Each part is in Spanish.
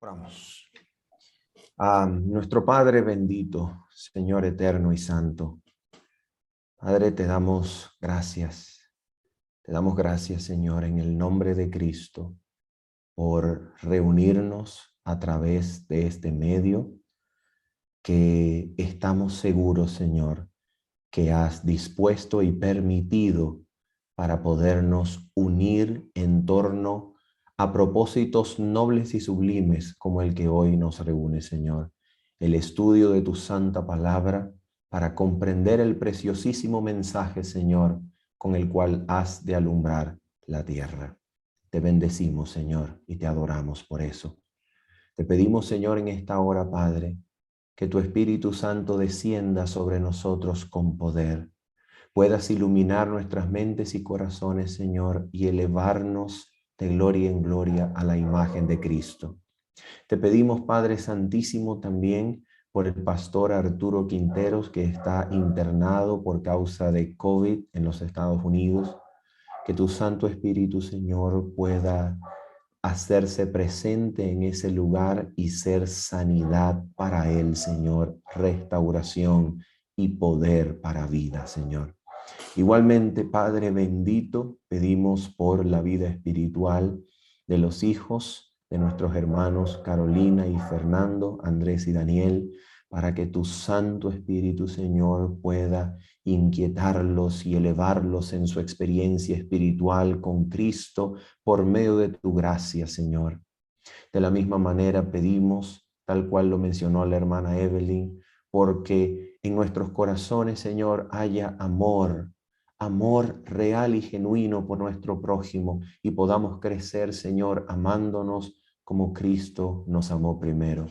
Oramos. Nuestro Padre bendito, Señor eterno y santo, Padre, te damos gracias. Te damos gracias, Señor, en el nombre de Cristo, por reunirnos a través de este medio, que estamos seguros, Señor, que has dispuesto y permitido para podernos unir en torno a propósitos nobles y sublimes como el que hoy nos reúne, Señor. El estudio de tu santa palabra para comprender el preciosísimo mensaje, Señor, con el cual has de alumbrar la tierra. Te bendecimos, Señor, y te adoramos por eso. Te pedimos, Señor, en esta hora, Padre, que tu Espíritu Santo descienda sobre nosotros con poder. Puedas iluminar nuestras mentes y corazones, Señor, y elevarnos de gloria en gloria a la imagen de Cristo. Te pedimos, Padre Santísimo, también por el pastor Arturo Quinteros, que está internado por causa de COVID en los Estados Unidos. Que tu Santo Espíritu, Señor, pueda hacerse presente en ese lugar y ser sanidad para él, Señor, restauración y poder para vida, Señor. Igualmente, Padre bendito, pedimos por la vida espiritual de los hijos de nuestros hermanos Carolina y Fernando, Andrés y Daniel, para que tu Santo Espíritu, Señor, pueda inquietarlos y elevarlos en su experiencia espiritual con Cristo por medio de tu gracia, Señor. De la misma manera pedimos, tal cual lo mencionó la hermana Evelyn, porque en nuestros corazones, Señor, haya amor real y genuino por nuestro prójimo y podamos crecer, Señor, amándonos como Cristo nos amó primero.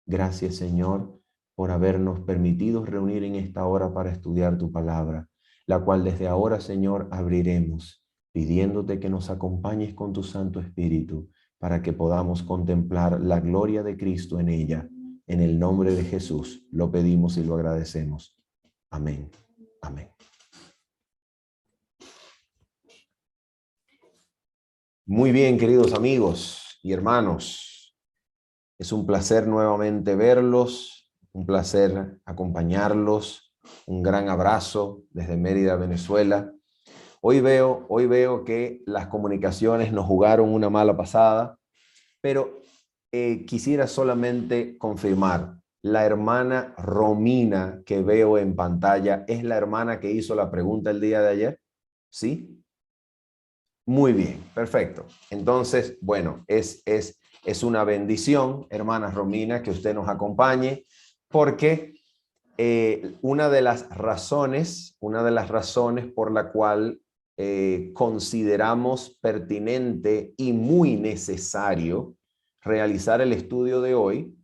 Gracias, Señor, por habernos permitido reunir en esta hora para estudiar tu palabra, la cual desde ahora, Señor, abriremos, pidiéndote que nos acompañes con tu Santo Espíritu, para que podamos contemplar la gloria de Cristo en ella. En el nombre de Jesús lo pedimos y lo agradecemos. Amén. Amén. Muy bien, queridos amigos y hermanos. Es un placer nuevamente verlos, un placer acompañarlos. Un gran abrazo desde Mérida, Venezuela. Hoy veo que las comunicaciones nos jugaron una mala pasada, pero quisiera solamente confirmar, la hermana Romina que veo en pantalla, ¿es la hermana que hizo la pregunta el día de ayer? ¿Sí? Muy bien, perfecto. Entonces, bueno, es una bendición, hermana Romina, que usted nos acompañe, porque una de las razones por la cual consideramos pertinente y muy necesario realizar el estudio de hoy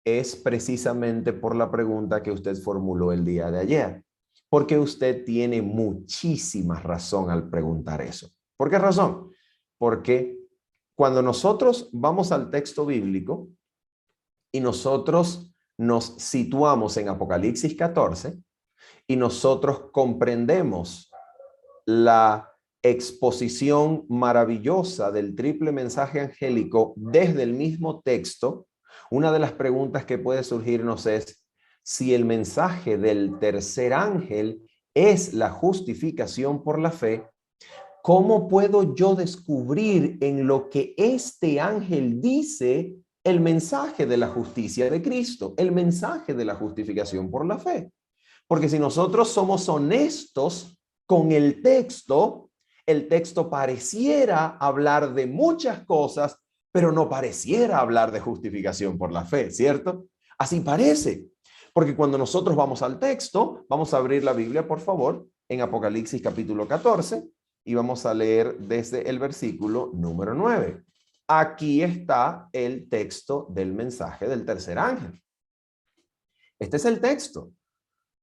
es precisamente por la pregunta que usted formuló el día de ayer. Porque usted tiene muchísima razón al preguntar eso. ¿Por qué razón? Porque cuando nosotros vamos al texto bíblico y nosotros nos situamos en Apocalipsis 14 y nosotros comprendemos la exposición maravillosa del triple mensaje angélico desde el mismo texto, una de las preguntas que puede surgirnos es si el mensaje del tercer ángel es la justificación por la fe. ¿Cómo puedo yo descubrir en lo que este ángel dice el mensaje de la justicia de Cristo, el mensaje de la justificación por la fe? Porque si nosotros somos honestos con el texto pareciera hablar de muchas cosas, pero no pareciera hablar de justificación por la fe, ¿cierto? Así parece. Porque cuando nosotros vamos al texto, vamos a abrir la Biblia, por favor, en Apocalipsis capítulo 14, y vamos a leer desde el versículo número 9. Aquí está el texto del mensaje del tercer ángel. Este es el texto.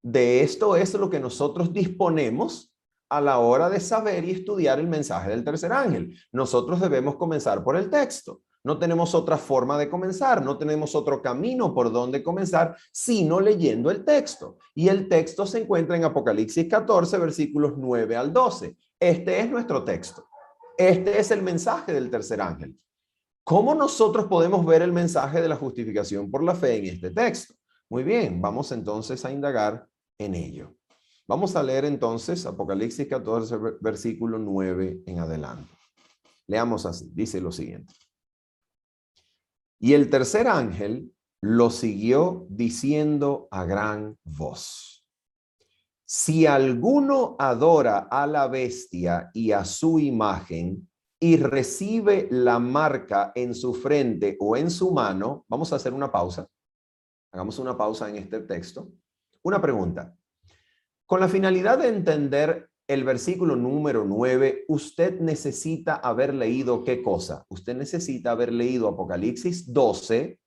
De esto es lo que nosotros disponemos a la hora de saber y estudiar el mensaje del tercer ángel. Nosotros debemos comenzar por el texto. No tenemos otra forma de comenzar, no tenemos otro camino por donde comenzar, sino leyendo el texto. Y el texto se encuentra en Apocalipsis 14, versículos 9 al 12. Este es nuestro texto. Este es el mensaje del tercer ángel. ¿Cómo nosotros podemos ver el mensaje de la justificación por la fe en este texto? Muy bien, vamos entonces a indagar en ello. Vamos a leer entonces Apocalipsis 14, versículo 9 en adelante. Leamos así, dice lo siguiente. Y el tercer ángel lo siguió diciendo a gran voz: si alguno adora a la bestia y a su imagen y recibe la marca en su frente o en su mano, vamos a hacer una pausa. Hagamos una pausa en este texto. Una pregunta. Con la finalidad de entender el versículo número 9, usted necesita haber leído ¿qué cosa? Usted necesita haber leído Apocalipsis 12,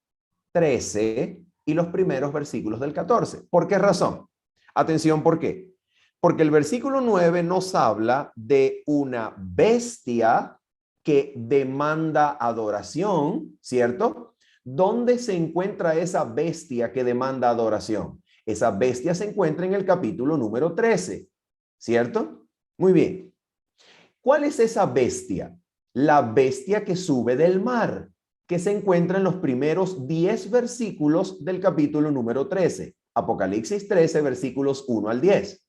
13 y los primeros versículos del 14. ¿Por qué razón? Atención, ¿por qué? Porque el versículo 9 nos habla de una bestia que demanda adoración, ¿cierto? ¿Dónde se encuentra esa bestia que demanda adoración? Esa bestia se encuentra en el capítulo número 13, ¿cierto? Muy bien. ¿Cuál es esa bestia? La bestia que sube del mar, que se encuentra en los primeros 10 versículos del capítulo número 13. Apocalipsis 13, versículos 1 al 10.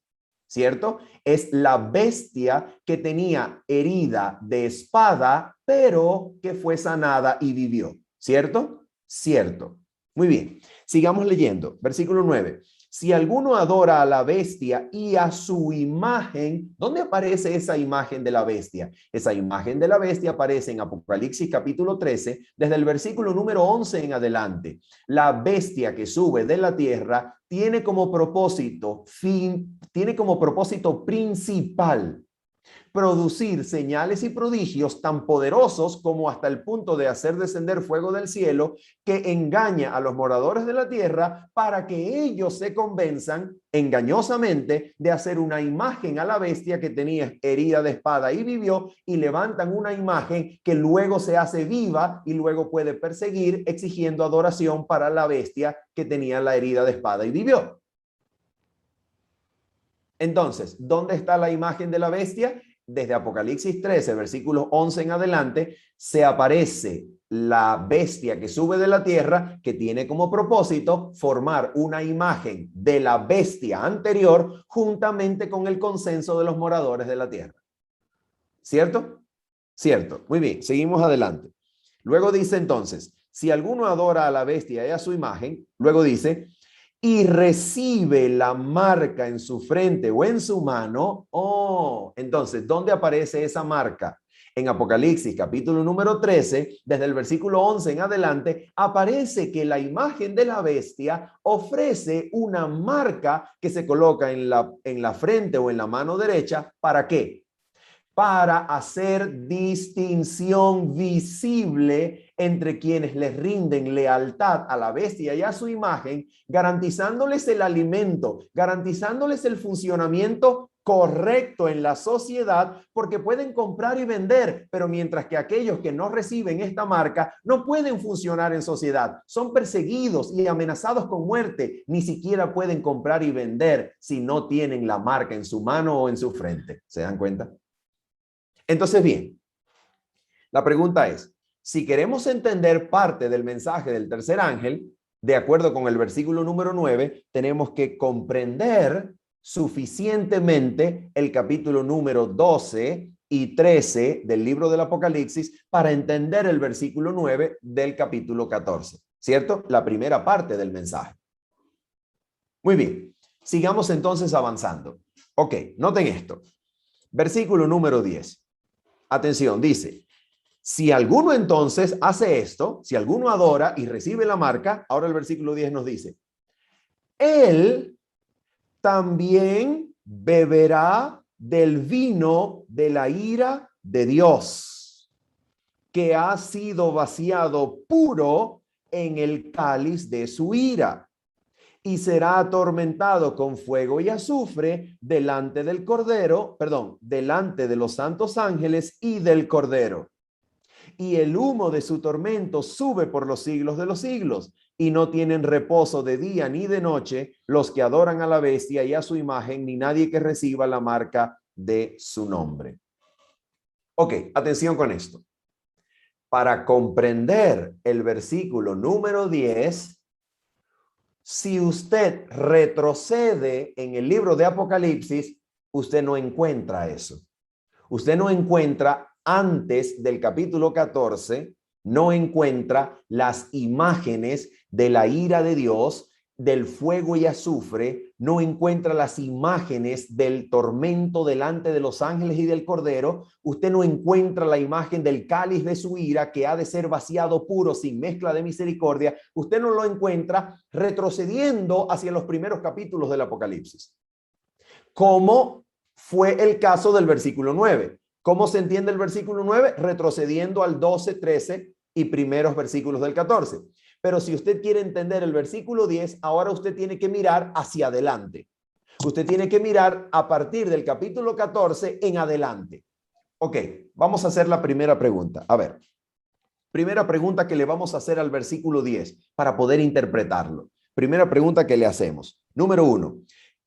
¿Cierto? Es la bestia que tenía herida de espada, pero que fue sanada y vivió. ¿Cierto? Cierto. Muy bien. Sigamos leyendo. Versículo 9. Si alguno adora a la bestia y a su imagen, ¿dónde aparece esa imagen de la bestia? Esa imagen de la bestia aparece en Apocalipsis capítulo 13, desde el versículo número 11 en adelante. La bestia que sube de la tierra tiene como propósito principal producir señales y prodigios tan poderosos como hasta el punto de hacer descender fuego del cielo que engaña a los moradores de la tierra para que ellos se convenzan engañosamente de hacer una imagen a la bestia que tenía herida de espada y vivió, y levantan una imagen que luego se hace viva y luego puede perseguir exigiendo adoración para la bestia que tenía la herida de espada y vivió. Entonces, ¿dónde está la imagen de la bestia? Desde Apocalipsis 13, versículos 11 en adelante, se aparece la bestia que sube de la tierra, que tiene como propósito formar una imagen de la bestia anterior juntamente con el consenso de los moradores de la tierra. ¿Cierto? Cierto. Muy bien, seguimos adelante. Luego dice entonces, si alguno adora a la bestia y a su imagen, luego dice, y recibe la marca en su frente o en su mano. Oh, entonces, ¿dónde aparece esa marca? En Apocalipsis capítulo número 13, desde el versículo 11 en adelante, aparece que la imagen de la bestia ofrece una marca que se coloca en la frente o en la mano derecha. ¿Para qué? Para hacer distinción visible entre quienes les rinden lealtad a la bestia y a su imagen, garantizándoles el alimento, garantizándoles el funcionamiento correcto en la sociedad, porque pueden comprar y vender, pero mientras que aquellos que no reciben esta marca no pueden funcionar en sociedad, son perseguidos y amenazados con muerte, ni siquiera pueden comprar y vender si no tienen la marca en su mano o en su frente. ¿Se dan cuenta? Entonces, bien, la pregunta es, si queremos entender parte del mensaje del tercer ángel, de acuerdo con el versículo número 9, tenemos que comprender suficientemente el capítulo número 12 y 13 del libro del Apocalipsis para entender el versículo 9 del capítulo 14, ¿cierto? La primera parte del mensaje. Muy bien, sigamos entonces avanzando. Ok, noten esto. Versículo número 10. Atención, dice, si alguno entonces hace esto, si alguno adora y recibe la marca, ahora el versículo 10 nos dice, él también beberá del vino de la ira de Dios, que ha sido vaciado puro en el cáliz de su ira, y será atormentado con fuego y azufre delante del Cordero, delante de los santos ángeles y del Cordero. Y el humo de su tormento sube por los siglos de los siglos, y no tienen reposo de día ni de noche los que adoran a la bestia y a su imagen, ni nadie que reciba la marca de su nombre. Ok, atención con esto. para comprender el versículo número 10, si usted retrocede en el libro de Apocalipsis, usted no encuentra eso. Usted no encuentra antes del capítulo 14, no encuentra las imágenes de la ira de Dios, del fuego y azufre, no encuentra las imágenes del tormento delante de los ángeles y del cordero, usted no encuentra la imagen del cáliz de su ira que ha de ser vaciado puro sin mezcla de misericordia, usted no lo encuentra retrocediendo hacia los primeros capítulos del Apocalipsis, como fue el caso del versículo 9. ¿Cómo se entiende el versículo 9? Retrocediendo al 12, 13 y primeros versículos del 14. Pero si usted quiere entender el versículo 10, ahora usted tiene que mirar hacia adelante. Usted tiene que mirar a partir del capítulo 14 en adelante. Ok, vamos a hacer la primera pregunta. A ver, primera pregunta que le vamos a hacer al versículo 10 para poder interpretarlo. Primera pregunta que le hacemos. Número 1,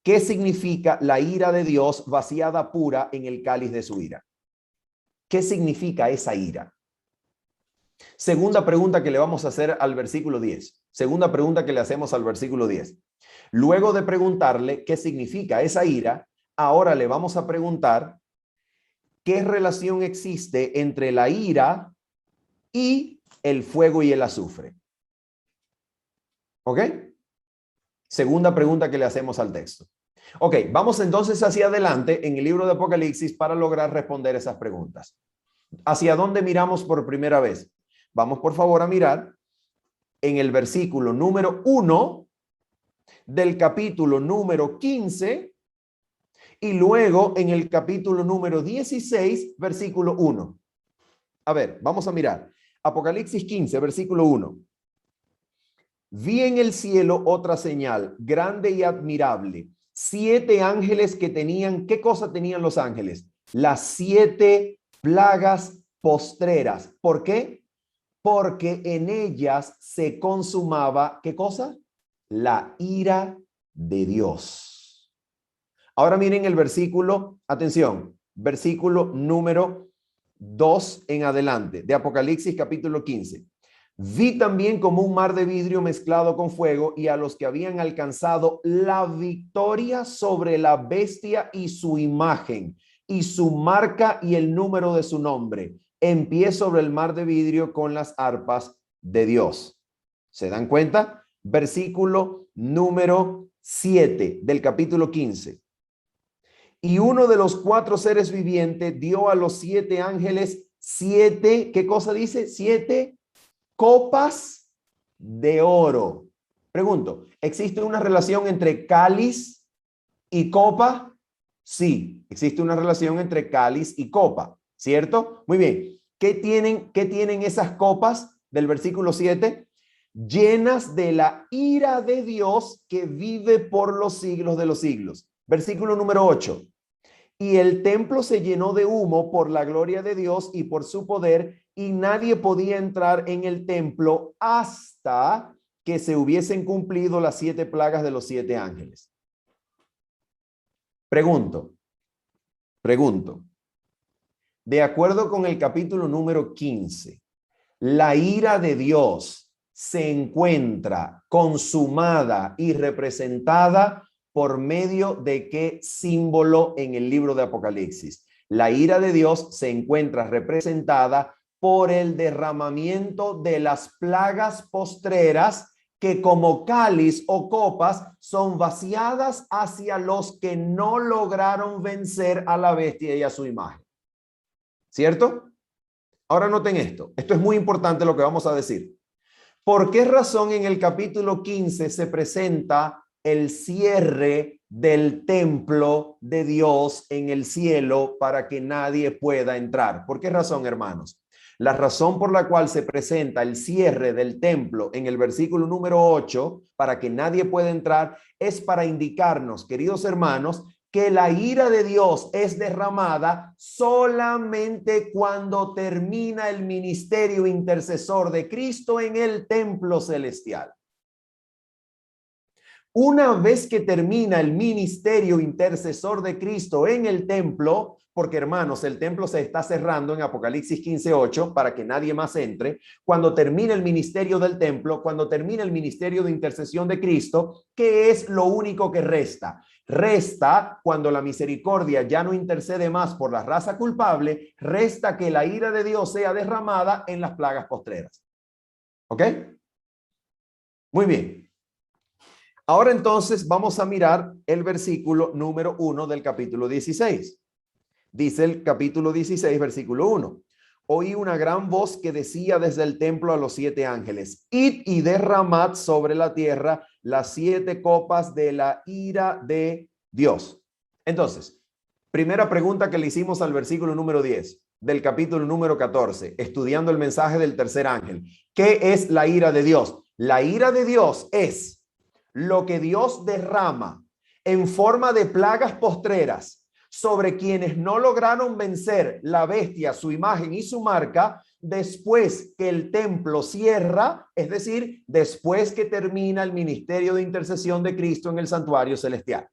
¿qué significa la ira de Dios vaciada pura en el cáliz de su ira? ¿Qué significa esa ira? Segunda pregunta que le vamos a hacer al versículo 10. Segunda pregunta que le hacemos al versículo 10. Luego de preguntarle qué significa esa ira, ahora le vamos a preguntar qué relación existe entre la ira y el fuego y el azufre. ¿Ok? Segunda pregunta que le hacemos al texto. Ok, vamos entonces hacia adelante en el libro de Apocalipsis para lograr responder esas preguntas. ¿Hacia dónde miramos por primera vez? Vamos por favor a mirar en el versículo número 1 del capítulo número 15 y luego en el capítulo número 16, versículo 1. A ver, vamos a mirar. Apocalipsis 15, versículo 1. Vi en el cielo otra señal, grande y admirable. 7 ángeles que tenían, ¿qué cosa tenían los ángeles? Las 7 plagas postreras. ¿Por qué? Porque en ellas se consumaba, ¿qué cosa? La ira de Dios. Ahora miren el versículo, atención, versículo número 2 en adelante, de Apocalipsis capítulo 15. Vi también como un mar de vidrio mezclado con fuego y a los que habían alcanzado la victoria sobre la bestia y su imagen y su marca y el número de su nombre, en pie sobre el mar de vidrio con las arpas de Dios. ¿Se dan cuenta? Versículo número 7 del capítulo 15. Y uno de los 4 seres vivientes dio a los 7 ángeles 7, ¿qué cosa dice? 7 copas de oro. Pregunto, ¿existe una relación entre cáliz y copa? Sí, existe una relación entre cáliz y copa, ¿cierto? Muy bien. ¿Qué tienen esas copas del versículo 7? Llenas de la ira de Dios que vive por los siglos de los siglos. Versículo número 8. Y el templo se llenó de humo por la gloria de Dios y por su poder, y nadie podía entrar en el templo hasta que se hubiesen cumplido las 7 plagas de los 7 ángeles. Pregunto, de acuerdo con el capítulo número 15, la ira de Dios se encuentra consumada y representada por medio de qué símbolo en el libro de Apocalipsis. La ira de Dios se encuentra representada por el derramamiento de las plagas postreras que como cáliz o copas son vaciadas hacia los que no lograron vencer a la bestia y a su imagen. ¿Cierto? Ahora noten esto. Esto es muy importante lo que vamos a decir. ¿Por qué razón en el capítulo 15 se presenta el cierre del templo de Dios en el cielo para que nadie pueda entrar? ¿Por qué razón, hermanos? La razón por la cual se presenta el cierre del templo en el versículo número 8 para que nadie pueda entrar es para indicarnos, queridos hermanos, que la ira de Dios es derramada solamente cuando termina el ministerio intercesor de Cristo en el templo celestial. Una vez que termina el ministerio intercesor de Cristo en el templo, porque hermanos, el templo se está cerrando en Apocalipsis 15:8 para que nadie más entre. Cuando termine el ministerio del templo, cuando termine el ministerio de intercesión de Cristo, ¿qué es lo único que resta? Resta, cuando la misericordia ya no intercede más por la raza culpable, resta que la ira de Dios sea derramada en las plagas postreras. ¿Ok? Muy bien. Ahora entonces vamos a mirar el versículo número 1 del capítulo 16. Dice el capítulo 16, versículo 1. Oí una gran voz que decía desde el templo a los 7 ángeles: id y derramad sobre la tierra las 7 copas de la ira de Dios. Entonces, primera pregunta que le hicimos al versículo número 10 del capítulo número 14, estudiando el mensaje del tercer ángel. ¿Qué es la ira de Dios? La ira de Dios es lo que Dios derrama en forma de plagas postreras sobre quienes no lograron vencer la bestia, su imagen y su marca, después que el templo cierra, es decir, después que termina el ministerio de intercesión de Cristo en el santuario celestial.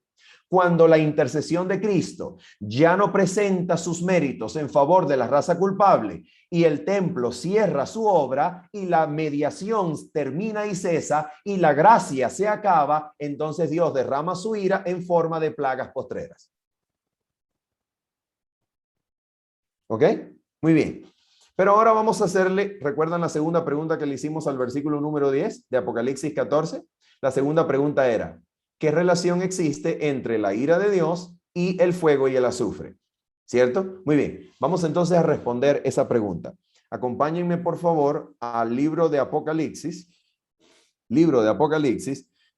Cuando la intercesión de Cristo ya no presenta sus méritos en favor de la raza culpable y el templo cierra su obra y la mediación termina y cesa y la gracia se acaba, entonces Dios derrama su ira en forma de plagas postreras. ¿Ok? Muy bien. Pero ahora vamos a hacerle, ¿recuerdan la segunda pregunta que le hicimos al versículo número 10 de Apocalipsis 14? La segunda pregunta era: ¿qué relación existe entre la ira de Dios y el fuego y el azufre? ¿Cierto? Muy bien. Vamos entonces a responder esa pregunta. Acompáñenme, por favor, al libro de Apocalipsis,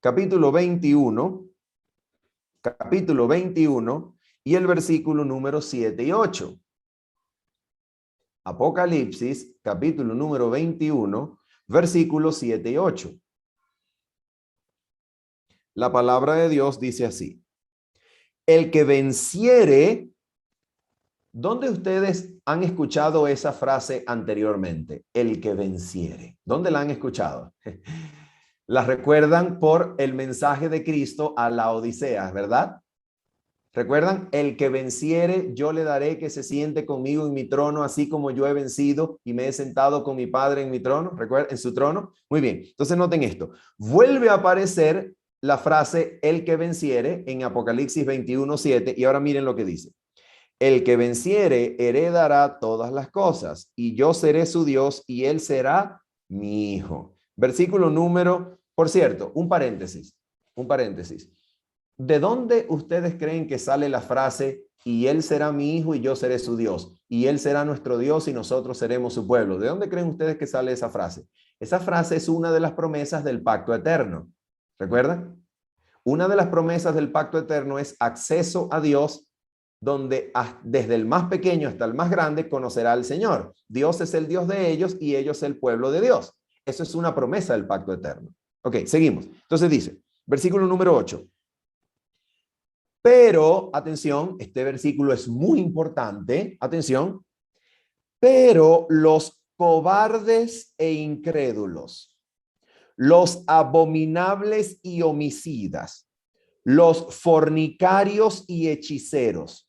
capítulo 21, y el versículo número 7 y 8. Apocalipsis, capítulo número 21, versículos 7 y 8. La palabra de Dios dice así: el que venciere. ¿Dónde ustedes han escuchado esa frase anteriormente? El que venciere. ¿Dónde la han escuchado? La recuerdan por el mensaje de Cristo a la Odisea, ¿verdad? ¿Recuerdan? El que venciere, yo le daré que se siente conmigo en mi trono, así como yo he vencido y me he sentado con mi Padre en mi trono. ¿Recuerdan? En su trono. Muy bien. Entonces noten esto. Vuelve a aparecer la frase el que venciere en Apocalipsis 21:7 y ahora miren lo que dice. El que venciere heredará todas las cosas, y yo seré su Dios, y él será mi hijo. Versículo número, por cierto, un paréntesis. ¿De dónde ustedes creen que sale la frase, y él será mi hijo y yo seré su Dios, y él será nuestro Dios y nosotros seremos su pueblo? ¿De dónde creen ustedes que sale esa frase? Esa frase es una de las promesas del pacto eterno. ¿Recuerdan? Una de las promesas del pacto eterno es acceso a Dios, donde desde el más pequeño hasta el más grande conocerá al Señor. Dios es el Dios de ellos y ellos el pueblo de Dios. Eso es una promesa del pacto eterno. Ok, seguimos. Entonces dice, versículo número 8. Pero, atención, este versículo es muy importante. Atención. Pero los cobardes e incrédulos, los abominables y homicidas, los fornicarios y hechiceros,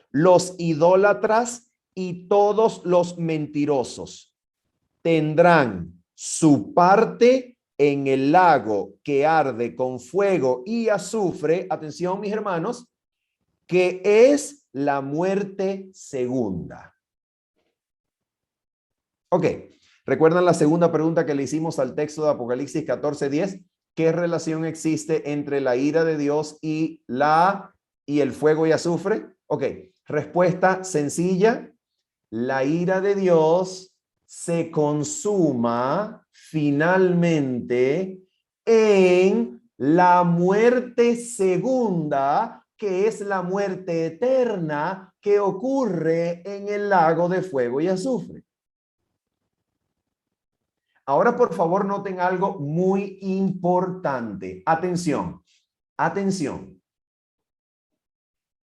los idólatras y todos los mentirosos tendrán su parte en el lago que arde con fuego y azufre. Atención, mis hermanos, que es la muerte segunda. Ok, ¿recuerdan la segunda pregunta que le hicimos al texto de Apocalipsis 14:10? ¿Qué relación existe entre la ira de Dios y el fuego y azufre? Ok, respuesta sencilla. La ira de Dios se consuma finalmente en la muerte segunda, que es la muerte eterna que ocurre en el lago de fuego y azufre. Ahora, por favor, noten algo muy importante. Atención, atención.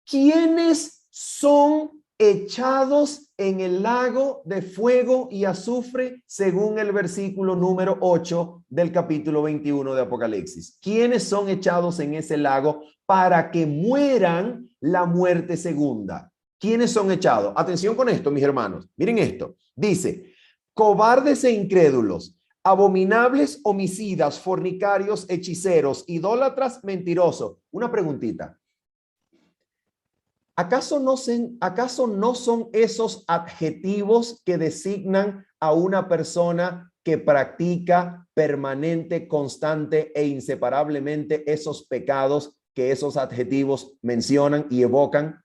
¿Quiénes son echados en el lago de fuego y azufre, según el versículo número 8 del capítulo 21 de Apocalipsis. ¿Quiénes son echados en ese lago para que mueran la muerte segunda? ¿Quiénes son echados? Atención con esto, mis hermanos. Miren esto. Dice, cobardes e incrédulos, abominables, homicidas, fornicarios, hechiceros, idólatras, mentirosos. Una preguntita. ¿Acaso no son esos adjetivos que designan a una persona que practica permanente, constante e inseparablemente esos pecados que esos adjetivos mencionan y evocan?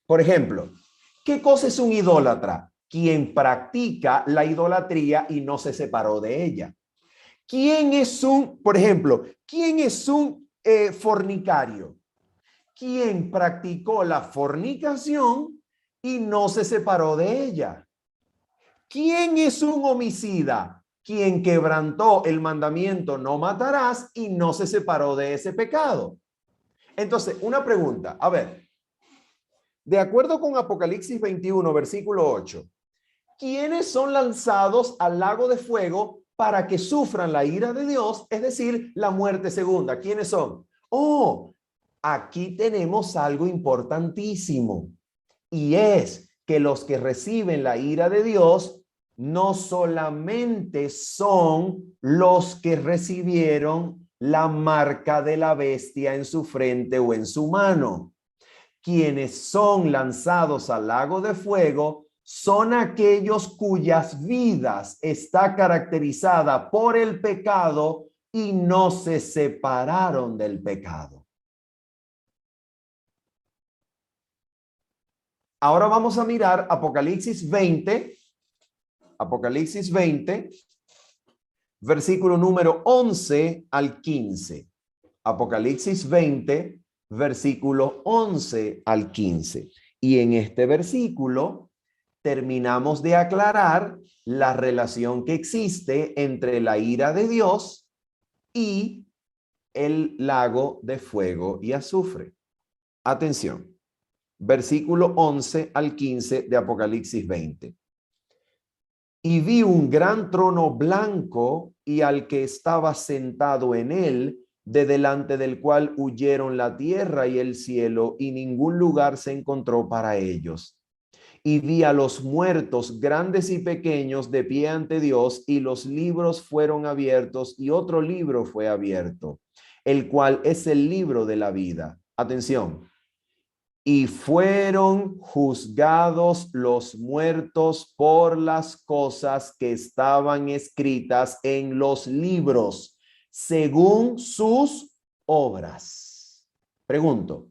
Por ejemplo, ¿qué cosa es un idólatra? Quien practica la idolatría y no se separó de ella. ¿Quién es por ejemplo, quién es un fornicario? Quien practicó la fornicación y no se separó de ella. ¿Quién es un homicida? Quien quebrantó el mandamiento no matarás y no se separó de ese pecado. Entonces, una pregunta, a ver, de acuerdo con Apocalipsis 21, versículo 8, ¿quiénes son lanzados al lago de fuego para que sufran la ira de Dios? Es decir, la muerte segunda. ¿Quiénes son? Oh, aquí tenemos algo importantísimo, y es que los que reciben la ira de Dios no solamente son los que recibieron la marca de la bestia en su frente o en su mano. Quienes son lanzados al lago de fuego son aquellos cuyas vidas está caracterizada por el pecado y no se separaron del pecado. Ahora vamos a mirar Apocalipsis 20, versículo número 11 al 15. Apocalipsis 20, versículo 11 al 15. Y en este versículo terminamos de aclarar la relación que existe entre la ira de Dios y el lago de fuego y azufre. Atención. Versículo 11 al 15 de Apocalipsis 20. Y vi un gran trono blanco y al que estaba sentado en él, de delante del cual huyeron la tierra y el cielo, y ningún lugar se encontró para ellos. Y vi a los muertos, grandes y pequeños, de pie ante Dios, y los libros fueron abiertos, y otro libro fue abierto, el cual es el libro de la vida. Atención. Y fueron juzgados los muertos por las cosas que estaban escritas en los libros, según sus obras. Pregunto,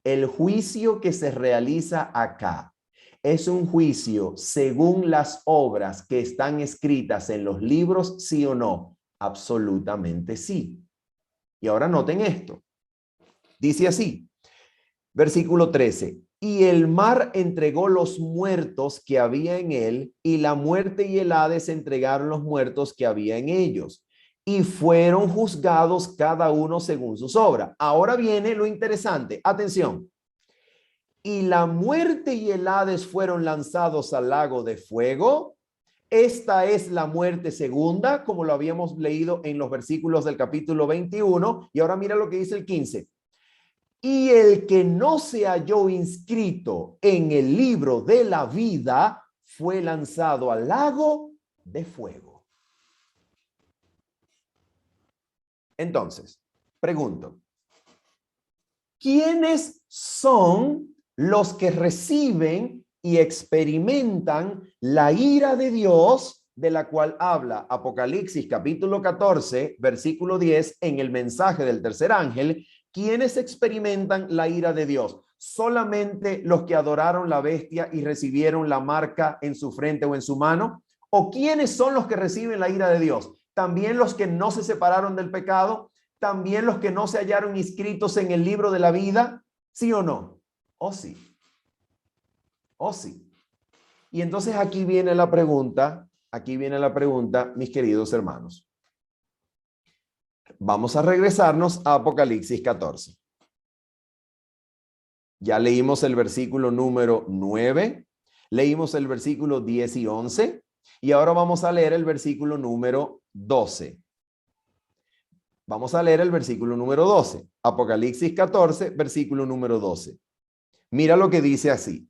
¿el juicio que se realiza acá es un juicio según las obras que están escritas en los libros, sí o no? Absolutamente sí. Y ahora noten esto. Dice así. Versículo 13. Y el mar entregó los muertos que había en él, y la muerte y el Hades entregaron los muertos que había en ellos, y fueron juzgados cada uno según sus obras. Ahora viene lo interesante. Atención. Y la muerte y el Hades fueron lanzados al lago de fuego. Esta es la muerte segunda, como lo habíamos leído en los versículos del capítulo 21. Y ahora mira lo que dice el 15. Y el que no se halló inscrito en el libro de la vida fue lanzado al lago de fuego. Entonces, pregunto, ¿quiénes son los que reciben y experimentan la ira de Dios de la cual habla Apocalipsis capítulo 14, versículo 10 en el mensaje del tercer ángel? ¿Quiénes experimentan la ira de Dios? ¿Solamente los que adoraron la bestia y recibieron la marca en su frente o en su mano? ¿O quiénes son los que reciben la ira de Dios? ¿También los que no se separaron del pecado? ¿También los que no se hallaron inscritos en el libro de la vida? ¿Sí o no? ¿O sí? ¿O sí? Y entonces aquí viene la pregunta, mis queridos hermanos. Vamos a regresarnos a Apocalipsis 14. Ya leímos el versículo número 9, leímos el versículo 10 y 11, y ahora vamos a leer el versículo número 12. Vamos a leer el versículo número 12. Apocalipsis 14, versículo número 12. Mira lo que dice así.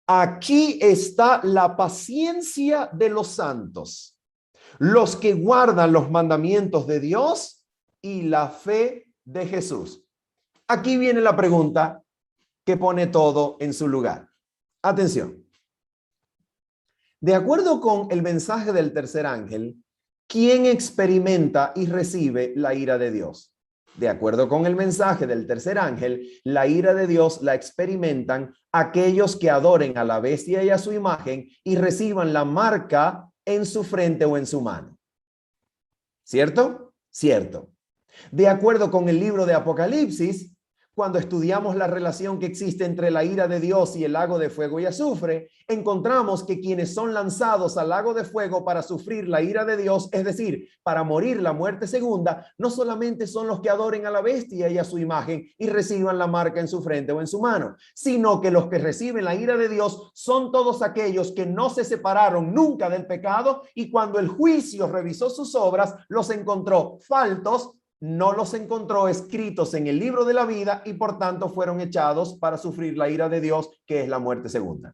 Aquí está la paciencia de los santos, los que guardan los mandamientos de Dios y la fe de Jesús. Aquí viene la pregunta que pone todo en su lugar. Atención. De acuerdo con el mensaje del tercer ángel, ¿quién experimenta y recibe la ira de Dios? De acuerdo con el mensaje del tercer ángel, la ira de Dios la experimentan aquellos que adoren a la bestia y a su imagen y reciban la marca en su frente o en su mano. ¿Cierto? Cierto. De acuerdo con el libro de Apocalipsis, cuando estudiamos la relación que existe entre la ira de Dios y el lago de fuego y azufre, encontramos que quienes son lanzados al lago de fuego para sufrir la ira de Dios, es decir, para morir la muerte segunda, no solamente son los que adoren a la bestia y a su imagen y reciban la marca en su frente o en su mano, sino que los que reciben la ira de Dios son todos aquellos que no se separaron nunca del pecado y cuando el juicio revisó sus obras, los encontró faltos, no los encontró escritos en el libro de la vida y por tanto fueron echados para sufrir la ira de Dios, que es la muerte segunda.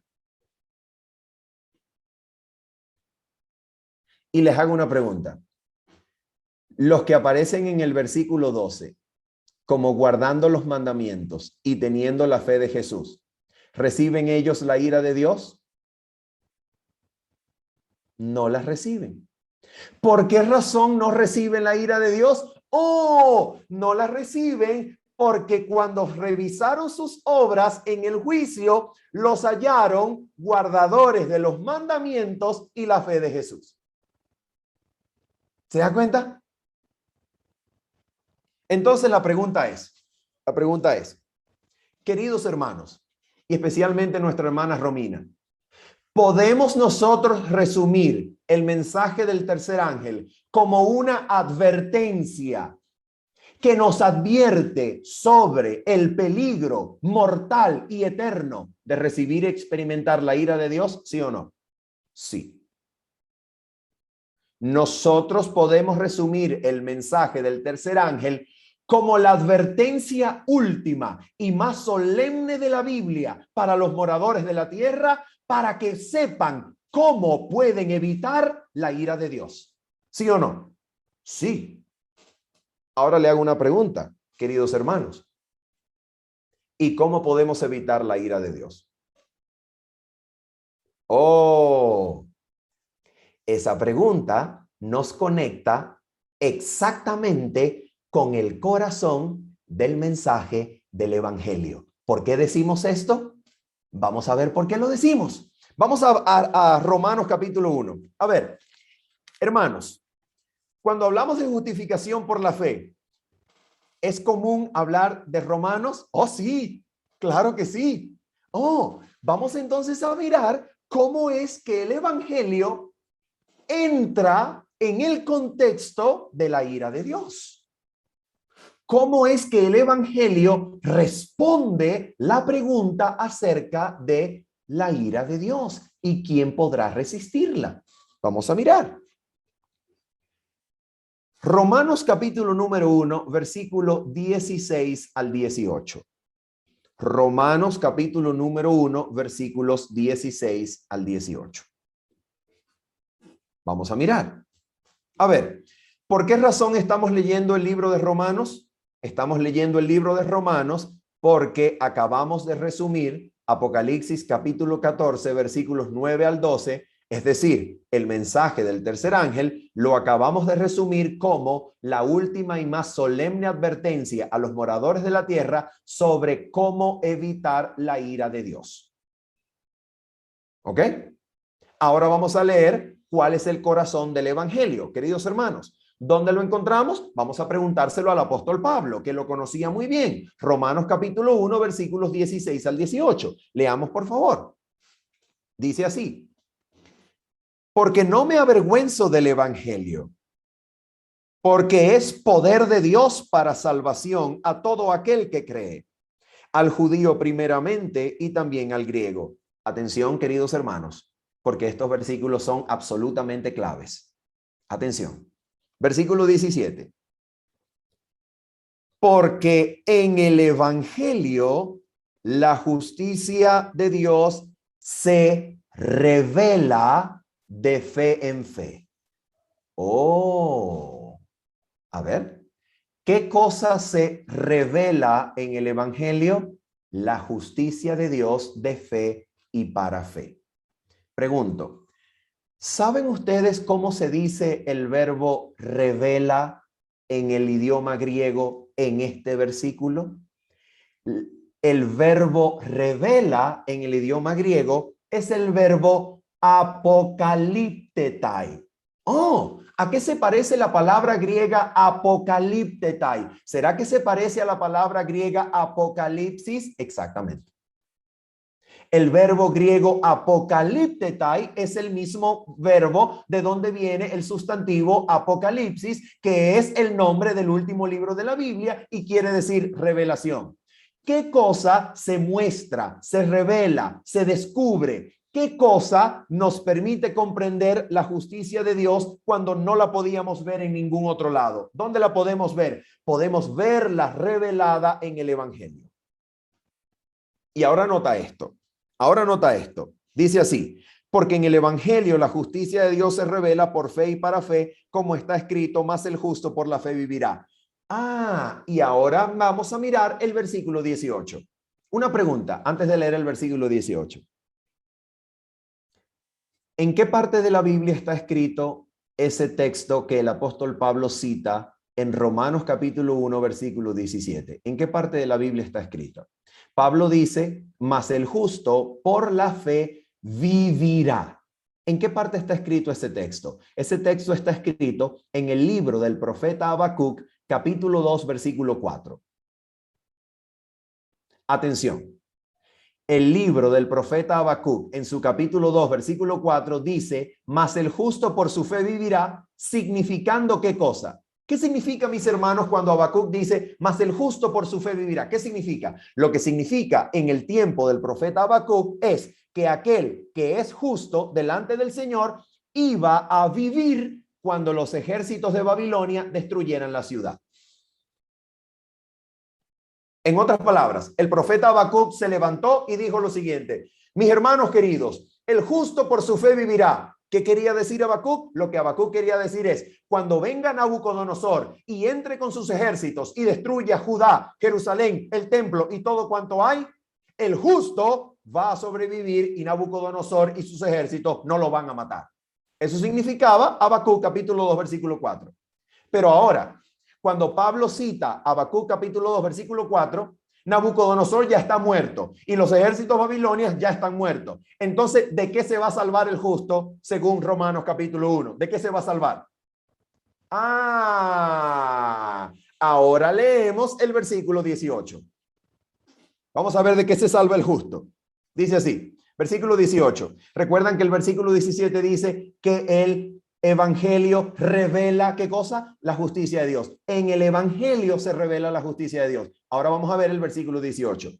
Y les hago una pregunta. Los que aparecen en el versículo 12, como guardando los mandamientos y teniendo la fe de Jesús, ¿reciben ellos la ira de Dios? No la reciben. ¿Por qué razón no reciben la ira de Dios? No la reciben porque cuando revisaron sus obras en el juicio, los hallaron guardadores de los mandamientos y la fe de Jesús. ¿Se da cuenta? Entonces la pregunta es, queridos hermanos, y especialmente nuestra hermana Romina, ¿podemos nosotros resumir el mensaje del tercer ángel como una advertencia que nos advierte sobre el peligro mortal y eterno de recibir y experimentar la ira de Dios? ¿Sí o no? Sí. Nosotros podemos resumir el mensaje del tercer ángel como la advertencia última y más solemne de la Biblia para los moradores de la tierra, para que sepan cómo pueden evitar la ira de Dios. ¿Sí o no? Sí. Ahora le hago una pregunta, queridos hermanos. ¿Y cómo podemos evitar la ira de Dios? Esa pregunta nos conecta exactamente con el corazón del mensaje del evangelio. ¿Por qué decimos esto? Vamos a ver por qué lo decimos. Vamos a Romanos capítulo 1. A ver, hermanos, cuando hablamos de justificación por la fe, ¿es común hablar de Romanos? Oh, sí, claro que sí. Vamos entonces a mirar cómo es que el evangelio entra en el contexto de la ira de Dios. ¿Cómo es que el evangelio responde la pregunta acerca de la ira de Dios y quién podrá resistirla? Vamos a mirar. Romanos capítulo número 1, versículo 16 al 18. Romanos capítulo número 1, versículos 16 al 18. Vamos a mirar. A ver, ¿por qué razón estamos leyendo el libro de Romanos? Estamos leyendo el libro de Romanos porque acabamos de resumir Apocalipsis capítulo 14, versículos 9 al 12, es decir, el mensaje del tercer ángel, lo acabamos de resumir como la última y más solemne advertencia a los moradores de la tierra sobre cómo evitar la ira de Dios. ¿Ok? Ahora vamos a leer cuál es el corazón del evangelio, queridos hermanos. ¿Dónde lo encontramos? Vamos a preguntárselo al apóstol Pablo, que lo conocía muy bien. Romanos capítulo 1, versículos 16 al 18. Leamos, por favor. Dice así: porque no me avergüenzo del evangelio, porque es poder de Dios para salvación a todo aquel que cree, al judío primeramente y también al griego. Atención, queridos hermanos, porque estos versículos son absolutamente claves. Atención. Versículo 17. Porque en el evangelio la justicia de Dios se revela de fe en fe. Oh, a ver, ¿qué cosa se revela en el evangelio? La justicia de Dios de fe y para fe. Pregunto, ¿saben ustedes cómo se dice el verbo revela en el idioma griego en este versículo? El verbo revela en el idioma griego es el verbo apocaliptetai. Oh, ¿a qué se parece la palabra griega apocaliptetai? ¿Será que se parece a la palabra griega apocalipsis? Exactamente. El verbo griego apocaliptetai es el mismo verbo de donde viene el sustantivo apocalipsis, que es el nombre del último libro de la Biblia y quiere decir revelación. ¿Qué cosa se muestra, se revela, se descubre? ¿Qué cosa nos permite comprender la justicia de Dios cuando no la podíamos ver en ningún otro lado? ¿Dónde la podemos ver? Podemos verla revelada en el Evangelio. Y ahora nota esto. Ahora nota esto. Dice así: porque en el evangelio la justicia de Dios se revela por fe y para fe, como está escrito, más el justo por la fe vivirá. Ah, y ahora vamos a mirar el versículo 18. Una pregunta antes de leer el versículo 18. ¿En qué parte de la Biblia está escrito ese texto que el apóstol Pablo cita en Romanos capítulo 1, versículo 17? ¿En qué parte de la Biblia está escrito? Pablo dice, mas el justo por la fe vivirá. ¿En qué parte está escrito ese texto? Ese texto está escrito en el libro del profeta Habacuc, capítulo 2, versículo 4. Atención. El libro del profeta Habacuc, en su capítulo 2, versículo 4, dice, mas el justo por su fe vivirá, significando ¿qué cosa? ¿Qué significa, mis hermanos, cuando Habacuc dice, mas el justo por su fe vivirá? ¿Qué significa? Lo que significa en el tiempo del profeta Habacuc es que aquel que es justo delante del Señor iba a vivir cuando los ejércitos de Babilonia destruyeran la ciudad. En otras palabras, el profeta Habacuc se levantó y dijo lo siguiente: mis hermanos queridos, el justo por su fe vivirá. ¿Qué quería decir Habacuc? Lo que Habacuc quería decir es, cuando venga Nabucodonosor y entre con sus ejércitos y destruya Judá, Jerusalén, el templo y todo cuanto hay, el justo va a sobrevivir y Nabucodonosor y sus ejércitos no lo van a matar. Eso significaba Habacuc capítulo 2, versículo 4. Pero ahora, cuando Pablo cita Habacuc capítulo 2, versículo 4, Nabucodonosor ya está muerto y los ejércitos babilonios ya están muertos. Entonces, ¿de qué se va a salvar el justo según Romanos capítulo 1? ¿De qué se va a salvar? Ah, ahora leemos el versículo 18. Vamos a ver de qué se salva el justo. Dice así, versículo 18. Recuerdan que el versículo 17 dice que el evangelio revela ¿qué cosa? La justicia de Dios. En el evangelio se revela la justicia de Dios. Ahora vamos a ver el versículo 18.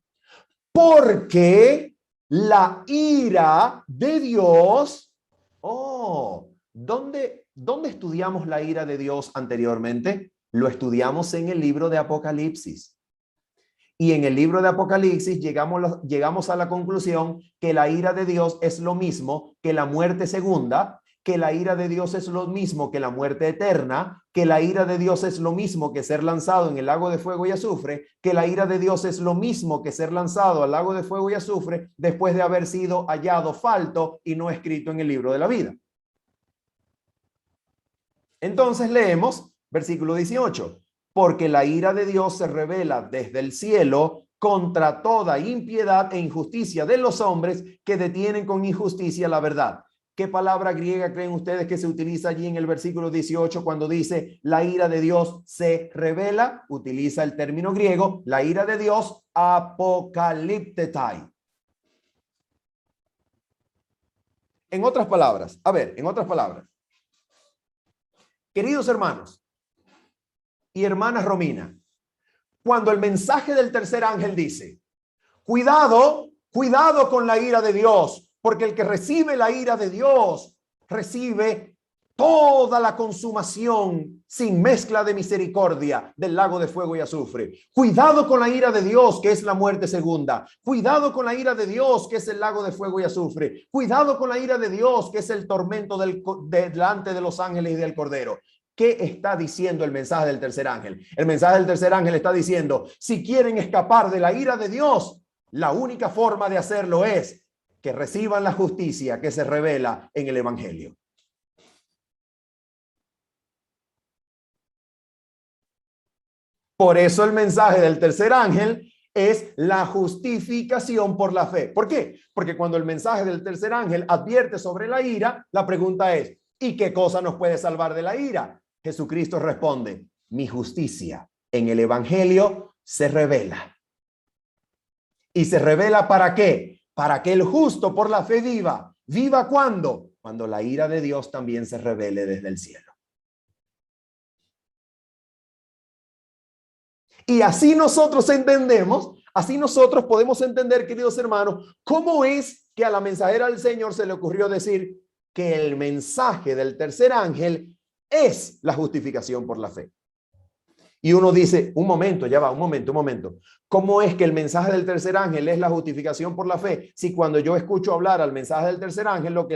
Porque la ira de Dios. Oh, ¿dónde estudiamos la ira de Dios anteriormente? Lo estudiamos en el libro de Apocalipsis. Y en el libro de Apocalipsis llegamos a la conclusión que la ira de Dios es lo mismo que la muerte segunda, que la ira de Dios es lo mismo que la muerte eterna, que la ira de Dios es lo mismo que ser lanzado en el lago de fuego y azufre, que la ira de Dios es lo mismo que ser lanzado al lago de fuego y azufre después de haber sido hallado falto y no escrito en el libro de la vida. Entonces leemos versículo 18. Porque la ira de Dios se revela desde el cielo contra toda impiedad e injusticia de los hombres que detienen con injusticia la verdad. ¿Qué palabra griega creen ustedes que se utiliza allí en el versículo 18 cuando dice la ira de Dios se revela? Utiliza el término griego, la ira de Dios, apocaliptetai. En otras palabras, queridos hermanos y hermanas Romina, cuando el mensaje del tercer ángel dice, Cuidado, cuidado con la ira de Dios, porque el que recibe la ira de Dios recibe toda la consumación sin mezcla de misericordia del lago de fuego y azufre. Cuidado con la ira de Dios, que es la muerte segunda. Cuidado con la ira de Dios, que es el lago de fuego y azufre. Cuidado con la ira de Dios, que es el tormento delante de los ángeles y del Cordero. ¿Qué está diciendo el mensaje del tercer ángel? El mensaje del tercer ángel está diciendo, si quieren escapar de la ira de Dios, la única forma de hacerlo es que reciban la justicia que se revela en el evangelio. Por eso el mensaje del tercer ángel es la justificación por la fe. ¿Por qué? Porque cuando el mensaje del tercer ángel advierte sobre la ira, la pregunta es, ¿y qué cosa nos puede salvar de la ira? Jesucristo responde, mi justicia en el evangelio se revela. ¿Y se revela para qué? Para que el justo por la fe viva. ¿Viva cuándo? Cuando la ira de Dios también se revele desde el cielo. Y así nosotros entendemos, así nosotros podemos entender, queridos hermanos, cómo es que a la mensajera del Señor se le ocurrió decir que el mensaje del tercer ángel es la justificación por la fe. Y uno dice, un momento, ya va, un momento. ¿Cómo es que el mensaje del tercer ángel es la justificación por la fe? Si cuando yo escucho hablar al mensaje del tercer ángel, lo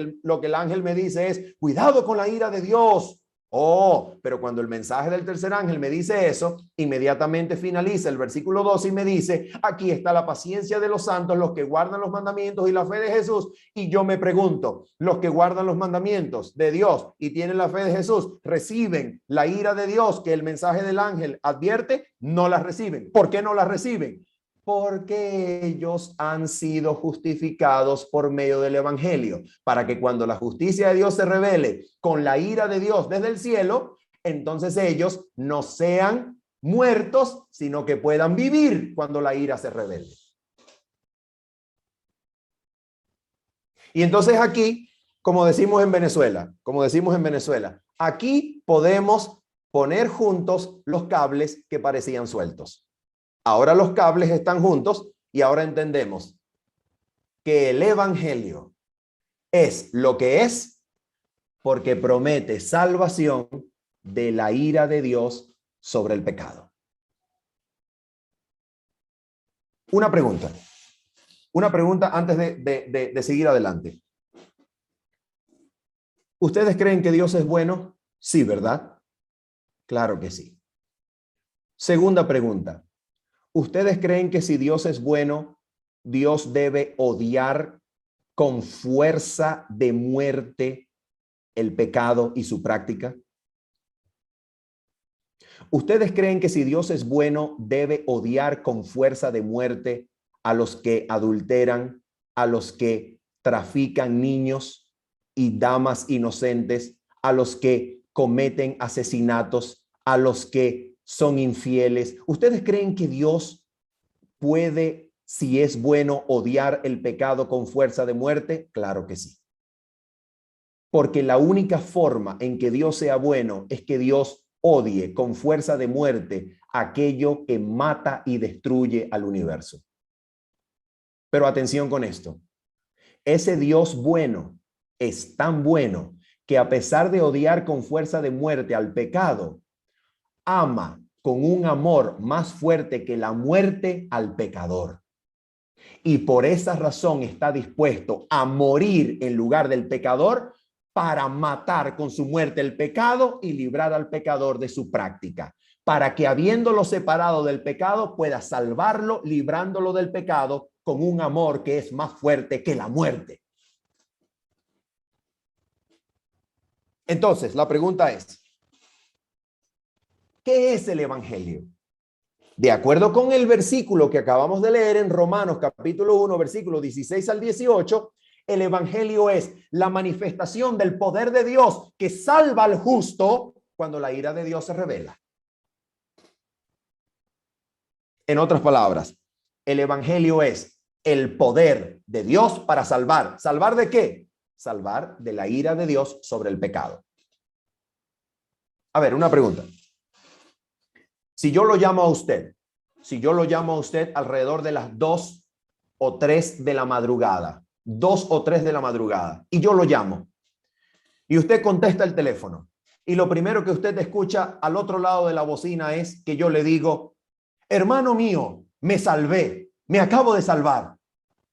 que el ángel me dice es, cuidado con la ira de Dios. Oh, pero cuando el mensaje del tercer ángel me dice eso, inmediatamente finaliza el versículo 12 y me dice, aquí está la paciencia de los santos, los que guardan los mandamientos y la fe de Jesús. Y yo me pregunto, los que guardan los mandamientos de Dios y tienen la fe de Jesús, ¿reciben la ira de Dios que el mensaje del ángel advierte? No las reciben. ¿Por qué no las reciben? Porque ellos han sido justificados por medio del evangelio, para que cuando la justicia de Dios se revele con la ira de Dios desde el cielo, entonces ellos no sean muertos, sino que puedan vivir cuando la ira se revele. Y entonces aquí, como decimos en Venezuela, aquí podemos poner juntos los cables que parecían sueltos. Ahora los cables están juntos y ahora entendemos que el evangelio es lo que es porque promete salvación de la ira de Dios sobre el pecado. Una pregunta antes de seguir adelante. ¿Ustedes creen que Dios es bueno? Sí, ¿verdad? Claro que sí. Segunda pregunta. ¿Ustedes creen que si Dios es bueno, Dios debe odiar con fuerza de muerte el pecado y su práctica? ¿Ustedes creen que si Dios es bueno, debe odiar con fuerza de muerte a los que adulteran, a los que trafican niños y damas inocentes, a los que cometen asesinatos, a los que son infieles? ¿Ustedes creen que Dios puede, si es bueno, odiar el pecado con fuerza de muerte? Claro que sí. Porque la única forma en que Dios sea bueno es que Dios odie con fuerza de muerte aquello que mata y destruye al universo. Pero atención con esto. Ese Dios bueno es tan bueno que a pesar de odiar con fuerza de muerte al pecado, ama con un amor más fuerte que la muerte al pecador. Y por esa razón está dispuesto a morir en lugar del pecador para matar con su muerte el pecado y librar al pecador de su práctica, para que habiéndolo separado del pecado pueda salvarlo, librándolo del pecado con un amor que es más fuerte que la muerte. Entonces, la pregunta es, ¿qué es el evangelio? De acuerdo con el versículo que acabamos de leer en Romanos capítulo 1, versículos 16 al 18, el evangelio es la manifestación del poder de Dios que salva al justo cuando la ira de Dios se revela. En otras palabras, el evangelio es el poder de Dios para salvar. ¿Salvar de qué? Salvar de la ira de Dios sobre el pecado. A ver, una pregunta. Si yo lo llamo a usted alrededor de las 2 o 3 de la madrugada, 2 o 3 de la madrugada, y yo lo llamo, y usted contesta el teléfono, y lo primero que usted escucha al otro lado de la bocina es que yo le digo, hermano mío, me salvé, me acabo de salvar.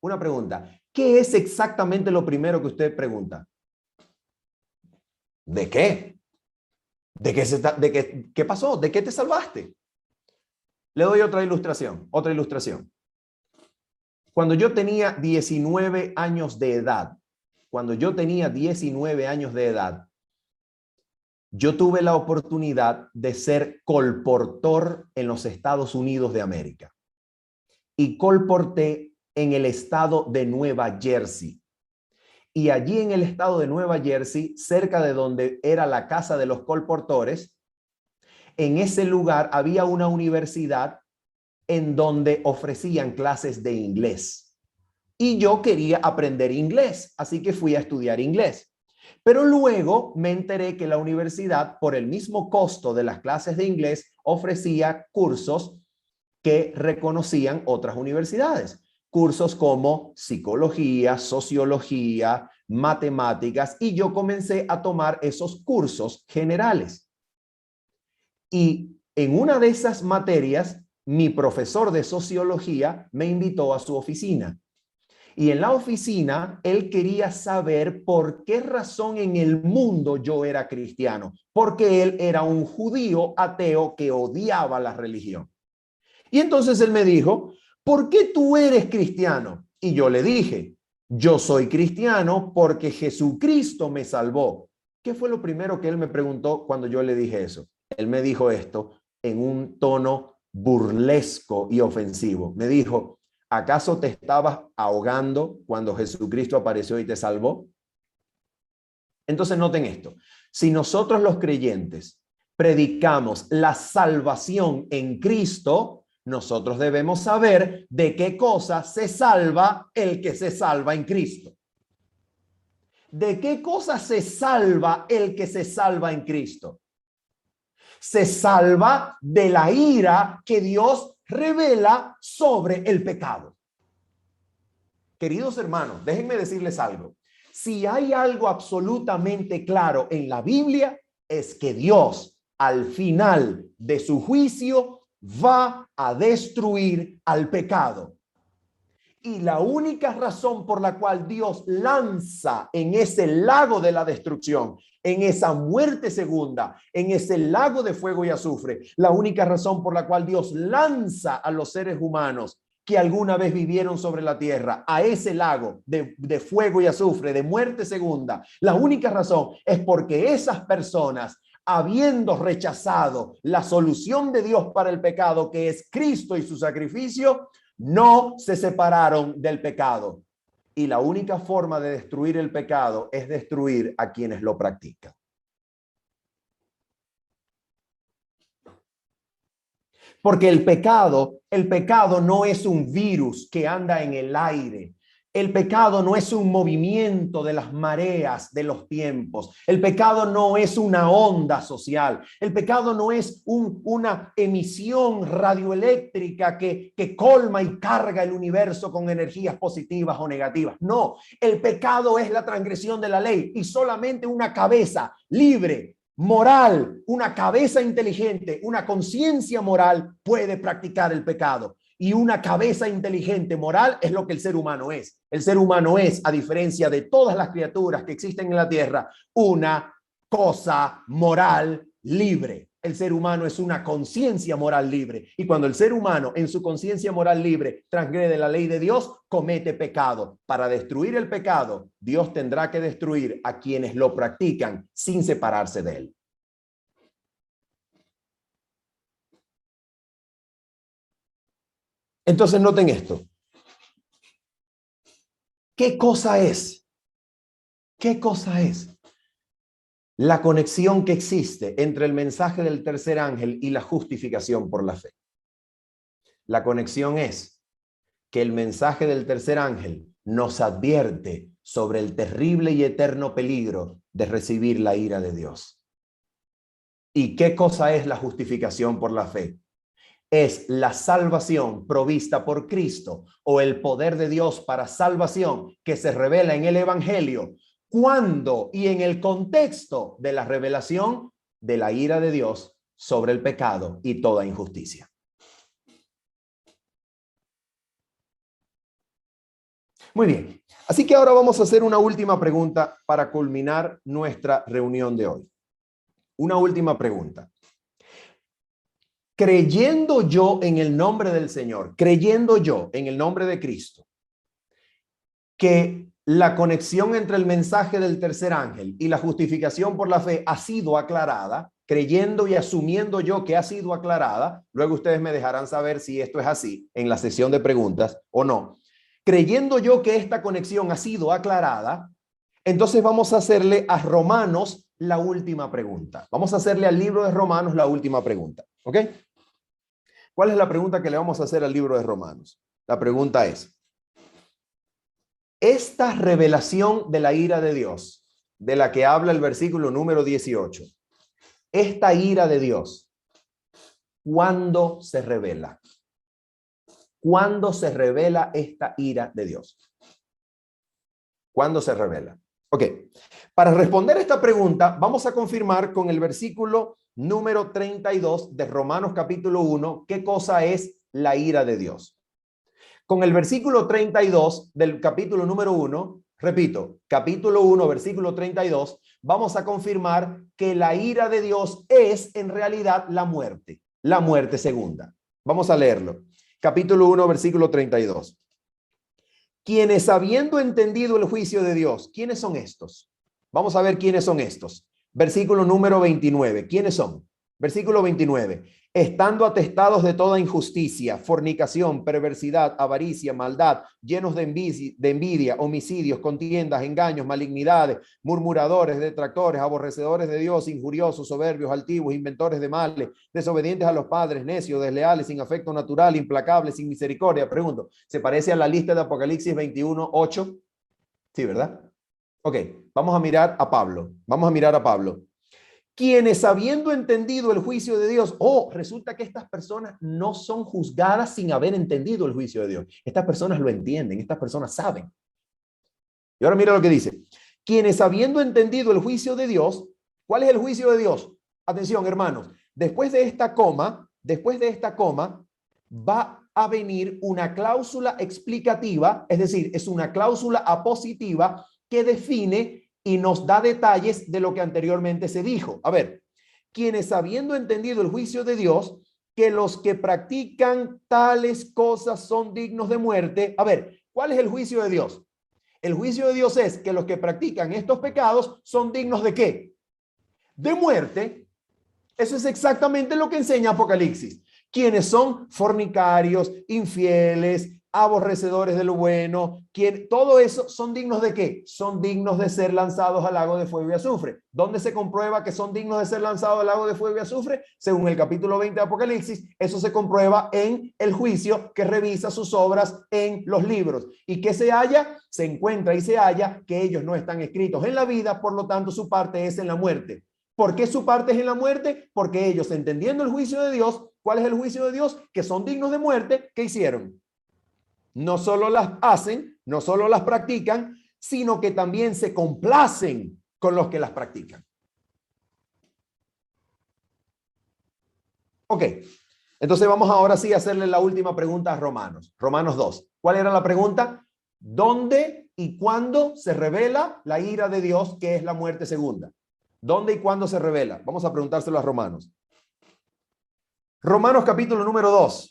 Una pregunta, ¿qué es exactamente lo primero que usted pregunta? ¿De qué? ¿Qué pasó? ¿De qué te salvaste? Le doy otra ilustración, Cuando yo tenía 19 años de edad, yo tuve la oportunidad de ser colportor en los Estados Unidos de América. Y colporté en el estado de Nueva Jersey. Y allí en el estado de Nueva Jersey, cerca de donde era la casa de los colportores, en ese lugar había una universidad en donde ofrecían clases de inglés. Y yo quería aprender inglés, así que fui a estudiar inglés. Pero luego me enteré que la universidad, por el mismo costo de las clases de inglés, ofrecía cursos que reconocían otras universidades. Cursos como psicología, sociología, matemáticas, y yo comencé a tomar esos cursos generales. Y en una de esas materias, mi profesor de sociología me invitó a su oficina. Y en la oficina, él quería saber por qué razón en el mundo yo era cristiano. Porque él era un judío ateo que odiaba la religión. Y entonces él me dijo, ¿por qué tú eres cristiano? Y yo le dije, yo soy cristiano porque Jesucristo me salvó. ¿Qué fue lo primero que él me preguntó cuando yo le dije eso? Él me dijo esto en un tono burlesco y ofensivo. Me dijo, ¿acaso te estabas ahogando cuando Jesucristo apareció y te salvó? Entonces noten esto. Si nosotros los creyentes predicamos la salvación en Cristo, nosotros debemos saber de qué cosa se salva el que se salva en Cristo. ¿De qué cosa se salva el que se salva en Cristo? Se salva de la ira que Dios revela sobre el pecado. Queridos hermanos, déjenme decirles algo. Si hay algo absolutamente claro en la Biblia, es que Dios, al final de su juicio, va a destruir al pecado. Y la única razón por la cual Dios lanza en ese lago de la destrucción, en esa muerte segunda, en ese lago de fuego y azufre, la única razón por la cual Dios lanza a los seres humanos que alguna vez vivieron sobre la tierra a ese lago de fuego y azufre, de muerte segunda, la única razón es porque esas personas, habiendo rechazado la solución de Dios para el pecado, que es Cristo y su sacrificio, no se separaron del pecado. Y la única forma de destruir el pecado es destruir a quienes lo practican. Porque el pecado no es un virus que anda en el aire. El pecado no es un movimiento de las mareas de los tiempos. El pecado no es una onda social. El pecado no es una emisión radioeléctrica que colma y carga el universo con energías positivas o negativas. No, el pecado es la transgresión de la ley y solamente una cabeza libre, moral, una cabeza inteligente, una conciencia moral puede practicar el pecado. Y una cabeza inteligente moral es lo que el ser humano es. El ser humano es, a diferencia de todas las criaturas que existen en la tierra, una cosa moral libre. El ser humano es una conciencia moral libre. Y cuando el ser humano en su conciencia moral libre transgrede la ley de Dios, comete pecado. Para destruir el pecado, Dios tendrá que destruir a quienes lo practican sin separarse de él. Entonces noten esto. ¿Qué cosa es? ¿Qué cosa es la conexión que existe entre el mensaje del tercer ángel y la justificación por la fe? La conexión es que el mensaje del tercer ángel nos advierte sobre el terrible y eterno peligro de recibir la ira de Dios. ¿Y qué cosa es la justificación por la fe? es la salvación provista por Cristo o el poder de Dios para salvación que se revela en el Evangelio, cuando y en el contexto de la revelación de la ira de Dios sobre el pecado y toda injusticia. Muy bien, así que ahora vamos a hacer una última pregunta para culminar nuestra reunión de hoy. Una última pregunta. Creyendo yo en el nombre del Señor, creyendo yo en el nombre de Cristo, que la conexión entre el mensaje del tercer ángel y la justificación por la fe ha sido aclarada, creyendo y asumiendo yo que ha sido aclarada, luego ustedes me dejarán saber si esto es así en la sesión de preguntas o no. Creyendo yo que esta conexión ha sido aclarada, entonces vamos a hacerle a Romanos la última pregunta. Vamos a hacerle al libro de Romanos la última pregunta. ¿Ok? ¿Cuál es la pregunta que le vamos a hacer al libro de Romanos? La pregunta es, esta revelación de la ira de Dios, de la que habla el versículo número 18, esta ira de Dios, ¿cuándo se revela? ¿Cuándo se revela esta ira de Dios? ¿Cuándo se revela? Ok, para responder esta pregunta, vamos a confirmar con el versículo número 32 de Romanos capítulo 1, ¿qué cosa es la ira de Dios? Con el versículo 32 del capítulo número 1, repito, capítulo 1, versículo 32, vamos a confirmar que la ira de Dios es en realidad la muerte segunda. Vamos a leerlo. Capítulo 1, versículo 32. Quienes habiendo entendido el juicio de Dios, ¿quiénes son estos? Vamos a ver quiénes son estos. Versículo número 29. ¿Quiénes son? Versículo 29. Estando atestados de toda injusticia, fornicación, perversidad, avaricia, maldad, llenos de envidia, homicidios, contiendas, engaños, malignidades, murmuradores, detractores, aborrecedores de Dios, injuriosos, soberbios, altivos, inventores de males, desobedientes a los padres, necios, desleales, sin afecto natural, implacables, sin misericordia. Pregunto, ¿se parece a la lista de Apocalipsis 21, 8? Sí, ¿verdad? Ok, vamos a mirar a Pablo. Vamos a mirar a Pablo. Quienes habiendo entendido el juicio de Dios, resulta que estas personas no son juzgadas sin haber entendido el juicio de Dios. Estas personas lo entienden, estas personas saben. Y ahora mira lo que dice. Quienes habiendo entendido el juicio de Dios, ¿cuál es el juicio de Dios? Atención, hermanos, después de esta coma, va a venir una cláusula explicativa, es decir, es una cláusula apositiva que define y nos da detalles de lo que anteriormente se dijo. A ver, quienes habiendo entendido el juicio de Dios, que los que practican tales cosas son dignos de muerte. A ver, ¿cuál es el juicio de Dios? El juicio de Dios es que los que practican estos pecados son dignos ¿de qué? De muerte. Eso es exactamente lo que enseña Apocalipsis. Quienes son fornicarios, infieles, aborrecedores de lo bueno, todo eso son dignos ¿de qué? Son dignos de ser lanzados al lago de fuego y azufre. ¿Dónde se comprueba que son dignos de ser lanzados al lago de fuego y azufre? Según el capítulo 20 de Apocalipsis, eso se comprueba en el juicio que revisa sus obras en los libros. ¿Y qué se halla? Se encuentra y se halla que ellos no están escritos en la vida, por lo tanto su parte es en la muerte. ¿Por qué su parte es en la muerte? Porque ellos, entendiendo el juicio de Dios, ¿cuál es el juicio de Dios? Que son dignos de muerte. ¿Qué hicieron? No solo las hacen, no solo las practican, sino que también se complacen con los que las practican. Ok, entonces vamos ahora sí a hacerle la última pregunta a Romanos. Romanos 2. ¿Cuál era la pregunta? ¿Dónde y cuándo se revela la ira de Dios, que es la muerte segunda? ¿Dónde y cuándo se revela? Vamos a preguntárselo a Romanos. Romanos capítulo número 2.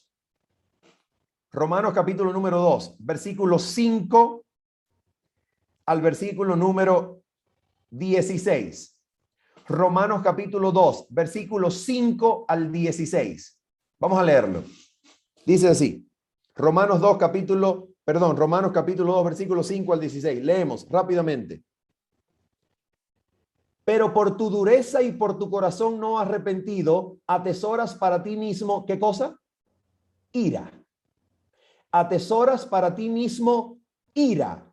Romanos capítulo número 2, versículo 5 al versículo número 16. Romanos capítulo 2, versículo 5 al 16. Vamos a leerlo. Dice así. Romanos capítulo 2, versículo 5 al 16. Leemos rápidamente. Pero por tu dureza y por tu corazón no arrepentido, atesoras para ti mismo, ¿qué cosa? Ira. Atesoras para ti mismo ira.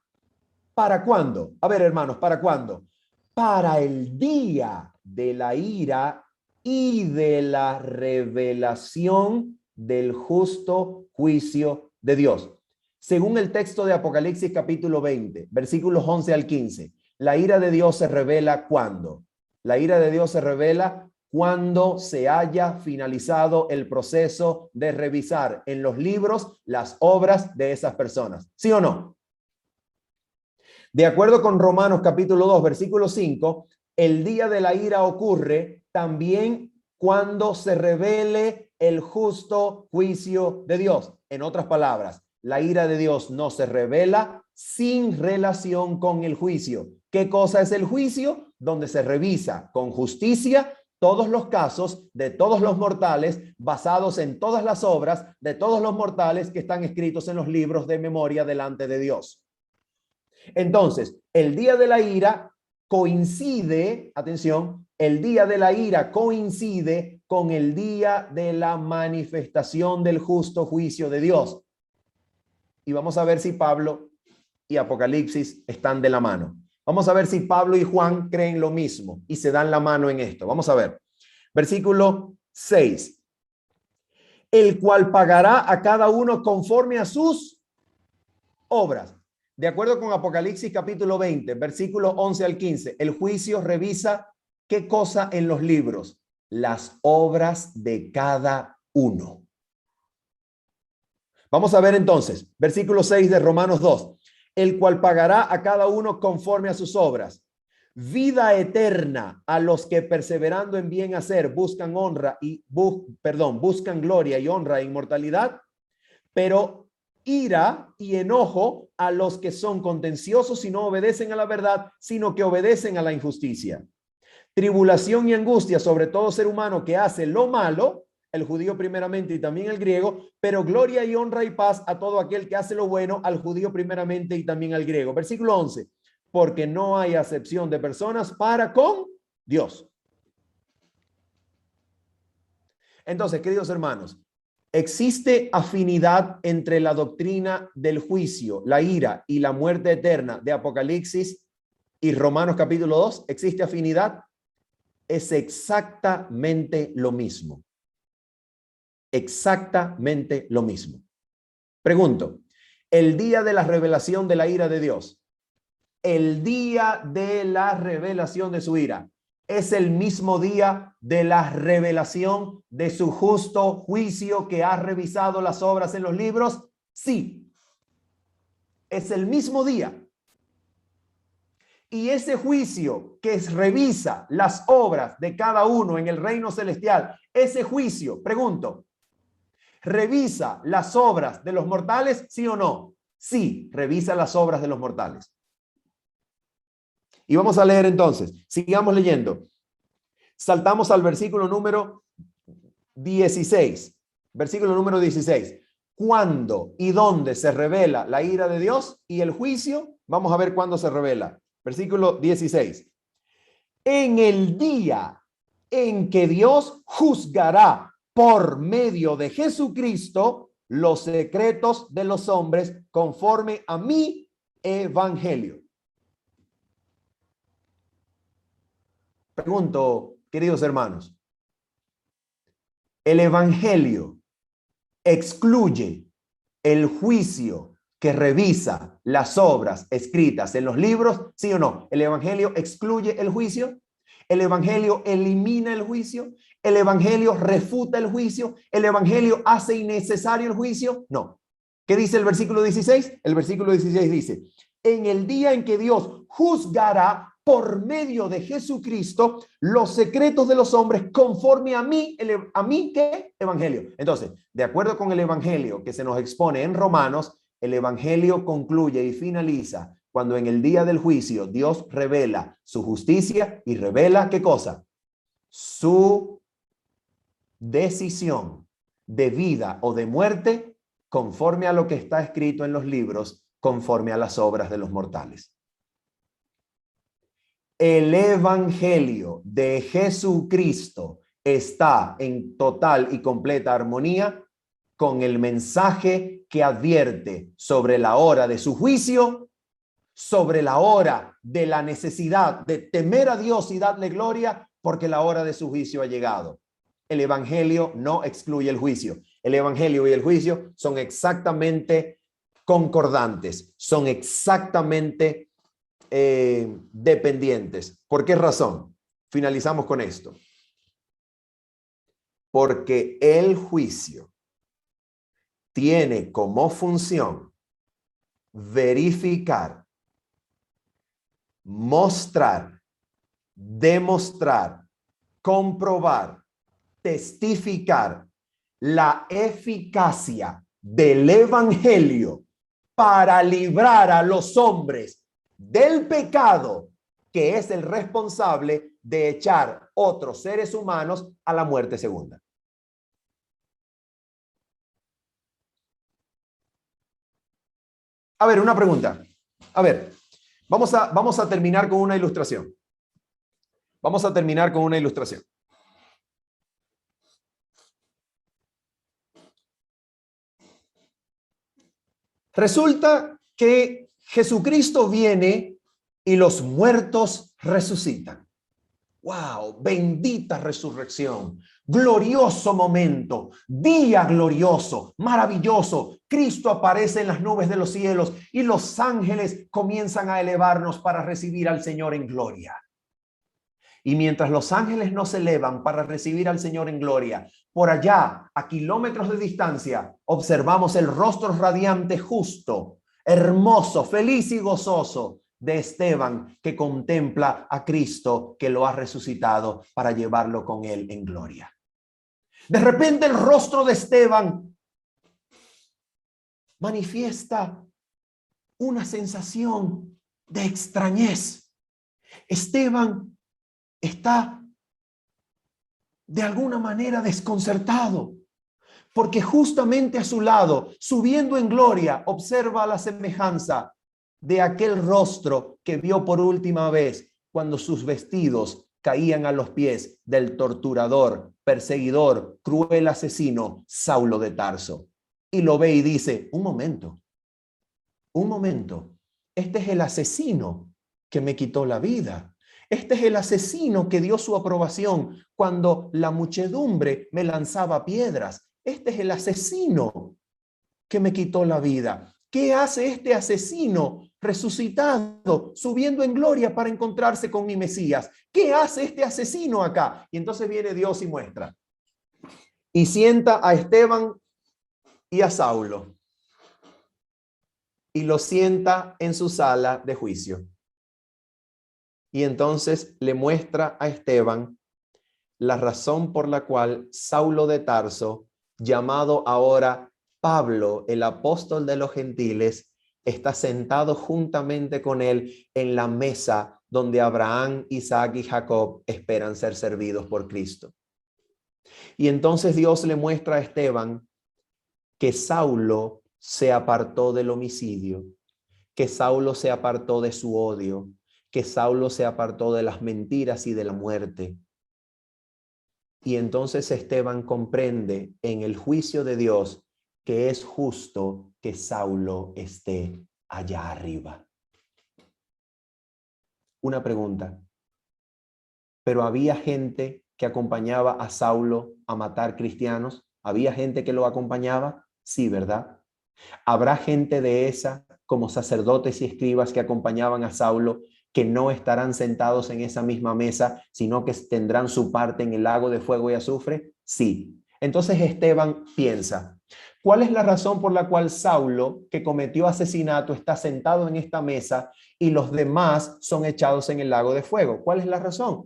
¿Para cuándo? A ver, hermanos, ¿para cuándo? Para el día de la ira y de la revelación del justo juicio de Dios. Según el texto de Apocalipsis capítulo 20, versículos 11 al 15, la ira de Dios se revela ¿cuándo? La ira de Dios se revela cuando se haya finalizado el proceso de revisar en los libros las obras de esas personas. ¿Sí o no? De acuerdo con Romanos capítulo 2, versículo 5, el día de la ira ocurre también cuando se revele el justo juicio de Dios. En otras palabras, la ira de Dios no se revela sin relación con el juicio. ¿Qué cosa es el juicio? Donde se revisa con justicia todos los casos de todos los mortales, basados en todas las obras de todos los mortales que están escritos en los libros de memoria delante de Dios. Entonces, el día de la ira coincide, atención, el día de la ira coincide con el día de la manifestación del justo juicio de Dios. Y vamos a ver si Pablo y Apocalipsis están de la mano. Vamos a ver si Pablo y Juan creen lo mismo y se dan la mano en esto. Vamos a ver. Versículo 6. El cual pagará a cada uno conforme a sus obras. De acuerdo con Apocalipsis capítulo 20, versículos 11 al 15, el juicio revisa qué cosa en los libros, las obras de cada uno. Vamos a ver entonces, versículo 6 de Romanos 2, el cual pagará a cada uno conforme a sus obras. Vida eterna a los que perseverando en bien hacer buscan buscan gloria y honra e inmortalidad, pero ira y enojo a los que son contenciosos y no obedecen a la verdad, sino que obedecen a la injusticia. Tribulación y angustia sobre todo ser humano que hace lo malo, el judío primeramente y también el griego, pero gloria y honra y paz a todo aquel que hace lo bueno, al judío primeramente y también al griego. Versículo 11, porque no hay acepción de personas para con Dios. Entonces, queridos hermanos, ¿existe afinidad entre la doctrina del juicio, la ira y la muerte eterna de Apocalipsis y Romanos capítulo 2? ¿Existe afinidad? Es exactamente lo mismo. Exactamente lo mismo. Pregunto, el día de la revelación de la ira de Dios, el día de la revelación de su ira, ¿es el mismo día de la revelación de su justo juicio que ha revisado las obras en los libros? Sí, es el mismo día. Y ese juicio que revisa las obras de cada uno en el reino celestial, ese juicio, pregunto, ¿revisa las obras de los mortales, sí o no? Sí, revisa las obras de los mortales. Y vamos a leer entonces, sigamos leyendo. Saltamos al versículo número 16. Versículo número 16. ¿Cuándo y dónde se revela la ira de Dios y el juicio? Vamos a ver cuándo se revela. Versículo 16. En el día en que Dios juzgará por medio de Jesucristo los secretos de los hombres conforme a mi evangelio. Pregunto, queridos hermanos, ¿el evangelio excluye el juicio que revisa las obras escritas en los libros? ¿Sí o no? ¿El evangelio excluye el juicio? ¿El evangelio elimina el juicio? ¿El evangelio refuta el juicio? ¿El evangelio hace innecesario el juicio? No. ¿Qué dice el versículo 16? El versículo 16 dice, en el día en que Dios juzgará por medio de Jesucristo los secretos de los hombres conforme a mí, ¿qué? Evangelio. Entonces, de acuerdo con el evangelio que se nos expone en Romanos, el evangelio concluye y finaliza cuando en el día del juicio Dios revela su justicia y revela ¿qué cosa? Su decisión de vida o de muerte conforme a lo que está escrito en los libros, conforme a las obras de los mortales. El evangelio de Jesucristo está en total y completa armonía con el mensaje que advierte sobre la hora de su juicio, sobre la hora de la necesidad de temer a Dios y darle gloria, porque la hora de su juicio ha llegado. El evangelio no excluye el juicio. El evangelio y el juicio son exactamente concordantes, son exactamente dependientes. ¿Por qué razón? Finalizamos con esto. Porque el juicio tiene como función verificar, mostrar, demostrar, comprobar, testificar la eficacia del evangelio para librar a los hombres del pecado, que es el responsable de echar otros seres humanos a la muerte segunda. A ver, una pregunta. A ver, vamos a terminar con una ilustración. Vamos a terminar con una ilustración. Resulta que Jesucristo viene y los muertos resucitan. ¡Wow! Bendita resurrección. Glorioso momento. Día glorioso, maravilloso. Cristo aparece en las nubes de los cielos y los ángeles comienzan a elevarnos para recibir al Señor en gloria. Y mientras los ángeles nos elevan para recibir al Señor en gloria, por allá, a kilómetros de distancia, observamos el rostro radiante, justo, hermoso, feliz y gozoso de Esteban, que contempla a Cristo que lo ha resucitado para llevarlo con él en gloria. De repente el rostro de Esteban manifiesta una sensación de extrañez. Esteban está de alguna manera desconcertado, porque justamente a su lado, subiendo en gloria, observa la semejanza de aquel rostro que vio por última vez cuando sus vestidos caían a los pies del torturador, perseguidor, cruel asesino, Saulo de Tarso. Y lo ve y dice, un momento, este es el asesino que me quitó la vida. Este es el asesino que dio su aprobación cuando la muchedumbre me lanzaba piedras. Este es el asesino que me quitó la vida. ¿Qué hace este asesino resucitado, subiendo en gloria para encontrarse con mi Mesías? ¿Qué hace este asesino acá? Y entonces viene Dios y muestra. Y sienta a Esteban y a Saulo. Y lo sienta en su sala de juicio. Y entonces le muestra a Esteban la razón por la cual Saulo de Tarso, llamado ahora Pablo, el apóstol de los gentiles, está sentado juntamente con él en la mesa donde Abraham, Isaac y Jacob esperan ser servidos por Cristo. Y entonces Dios le muestra a Esteban que Saulo se apartó del homicidio, que Saulo se apartó de su odio, que Saulo se apartó de las mentiras y de la muerte. Y entonces Esteban comprende en el juicio de Dios que es justo que Saulo esté allá arriba. Una pregunta. ¿Pero había gente que acompañaba a Saulo a matar cristianos? ¿Había gente que lo acompañaba? Sí, ¿verdad? ¿Habrá gente de esa, como sacerdotes y escribas, que acompañaban a Saulo, que no estarán sentados en esa misma mesa, sino que tendrán su parte en el lago de fuego y azufre? Sí. Entonces Esteban piensa, ¿cuál es la razón por la cual Saulo, que cometió asesinato, está sentado en esta mesa y los demás son echados en el lago de fuego? ¿Cuál es la razón?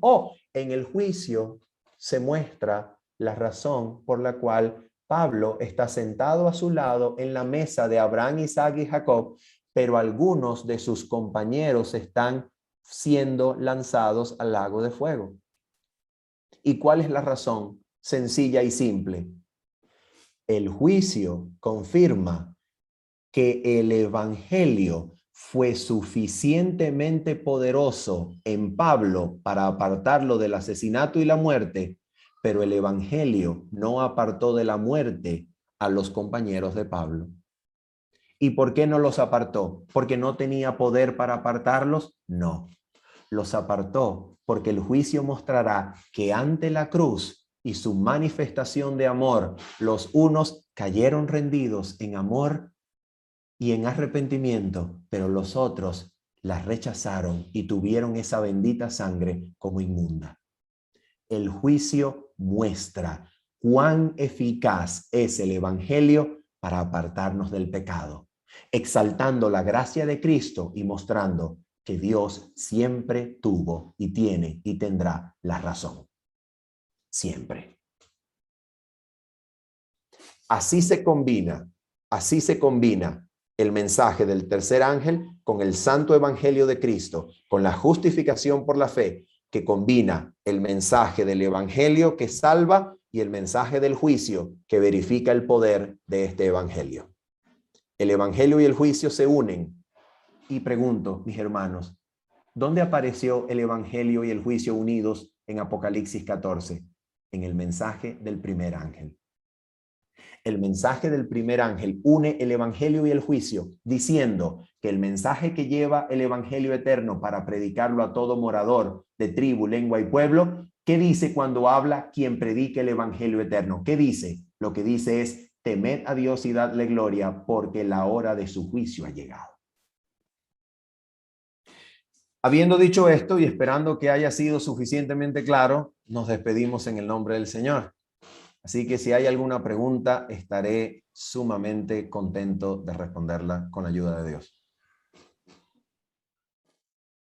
En el juicio se muestra la razón por la cual Pablo está sentado a su lado en la mesa de Abraham, Isaac y Jacob, pero algunos de sus compañeros están siendo lanzados al lago de fuego. ¿Y cuál es la razón? Sencilla y simple. El juicio confirma que el evangelio fue suficientemente poderoso en Pablo para apartarlo del asesinato y la muerte, pero el evangelio no apartó de la muerte a los compañeros de Pablo. ¿Y por qué no los apartó? ¿Porque no tenía poder para apartarlos? No. Los apartó porque el juicio mostrará que ante la cruz y su manifestación de amor, los unos cayeron rendidos en amor y en arrepentimiento, pero los otros las rechazaron y tuvieron esa bendita sangre como inmunda. El juicio muestra cuán eficaz es el evangelio para apartarnos del pecado, exaltando la gracia de Cristo y mostrando que Dios siempre tuvo y tiene y tendrá la razón. Siempre. Así se combina el mensaje del tercer ángel con el santo evangelio de Cristo, con la justificación por la fe, que combina el mensaje del evangelio que salva y el mensaje del juicio que verifica el poder de este evangelio. El evangelio y el juicio se unen. Y pregunto, mis hermanos, ¿dónde apareció el evangelio y el juicio unidos en Apocalipsis 14? En el mensaje del primer ángel. El mensaje del primer ángel une el evangelio y el juicio, diciendo que el mensaje que lleva el evangelio eterno para predicarlo a todo morador de tribu, lengua y pueblo, ¿qué dice cuando habla quien predica el evangelio eterno? ¿Qué dice? Lo que dice es: temed a Dios y dadle gloria, porque la hora de su juicio ha llegado. Habiendo dicho esto y esperando que haya sido suficientemente claro, nos despedimos en el nombre del Señor. Así que si hay alguna pregunta, estaré sumamente contento de responderla con la ayuda de Dios.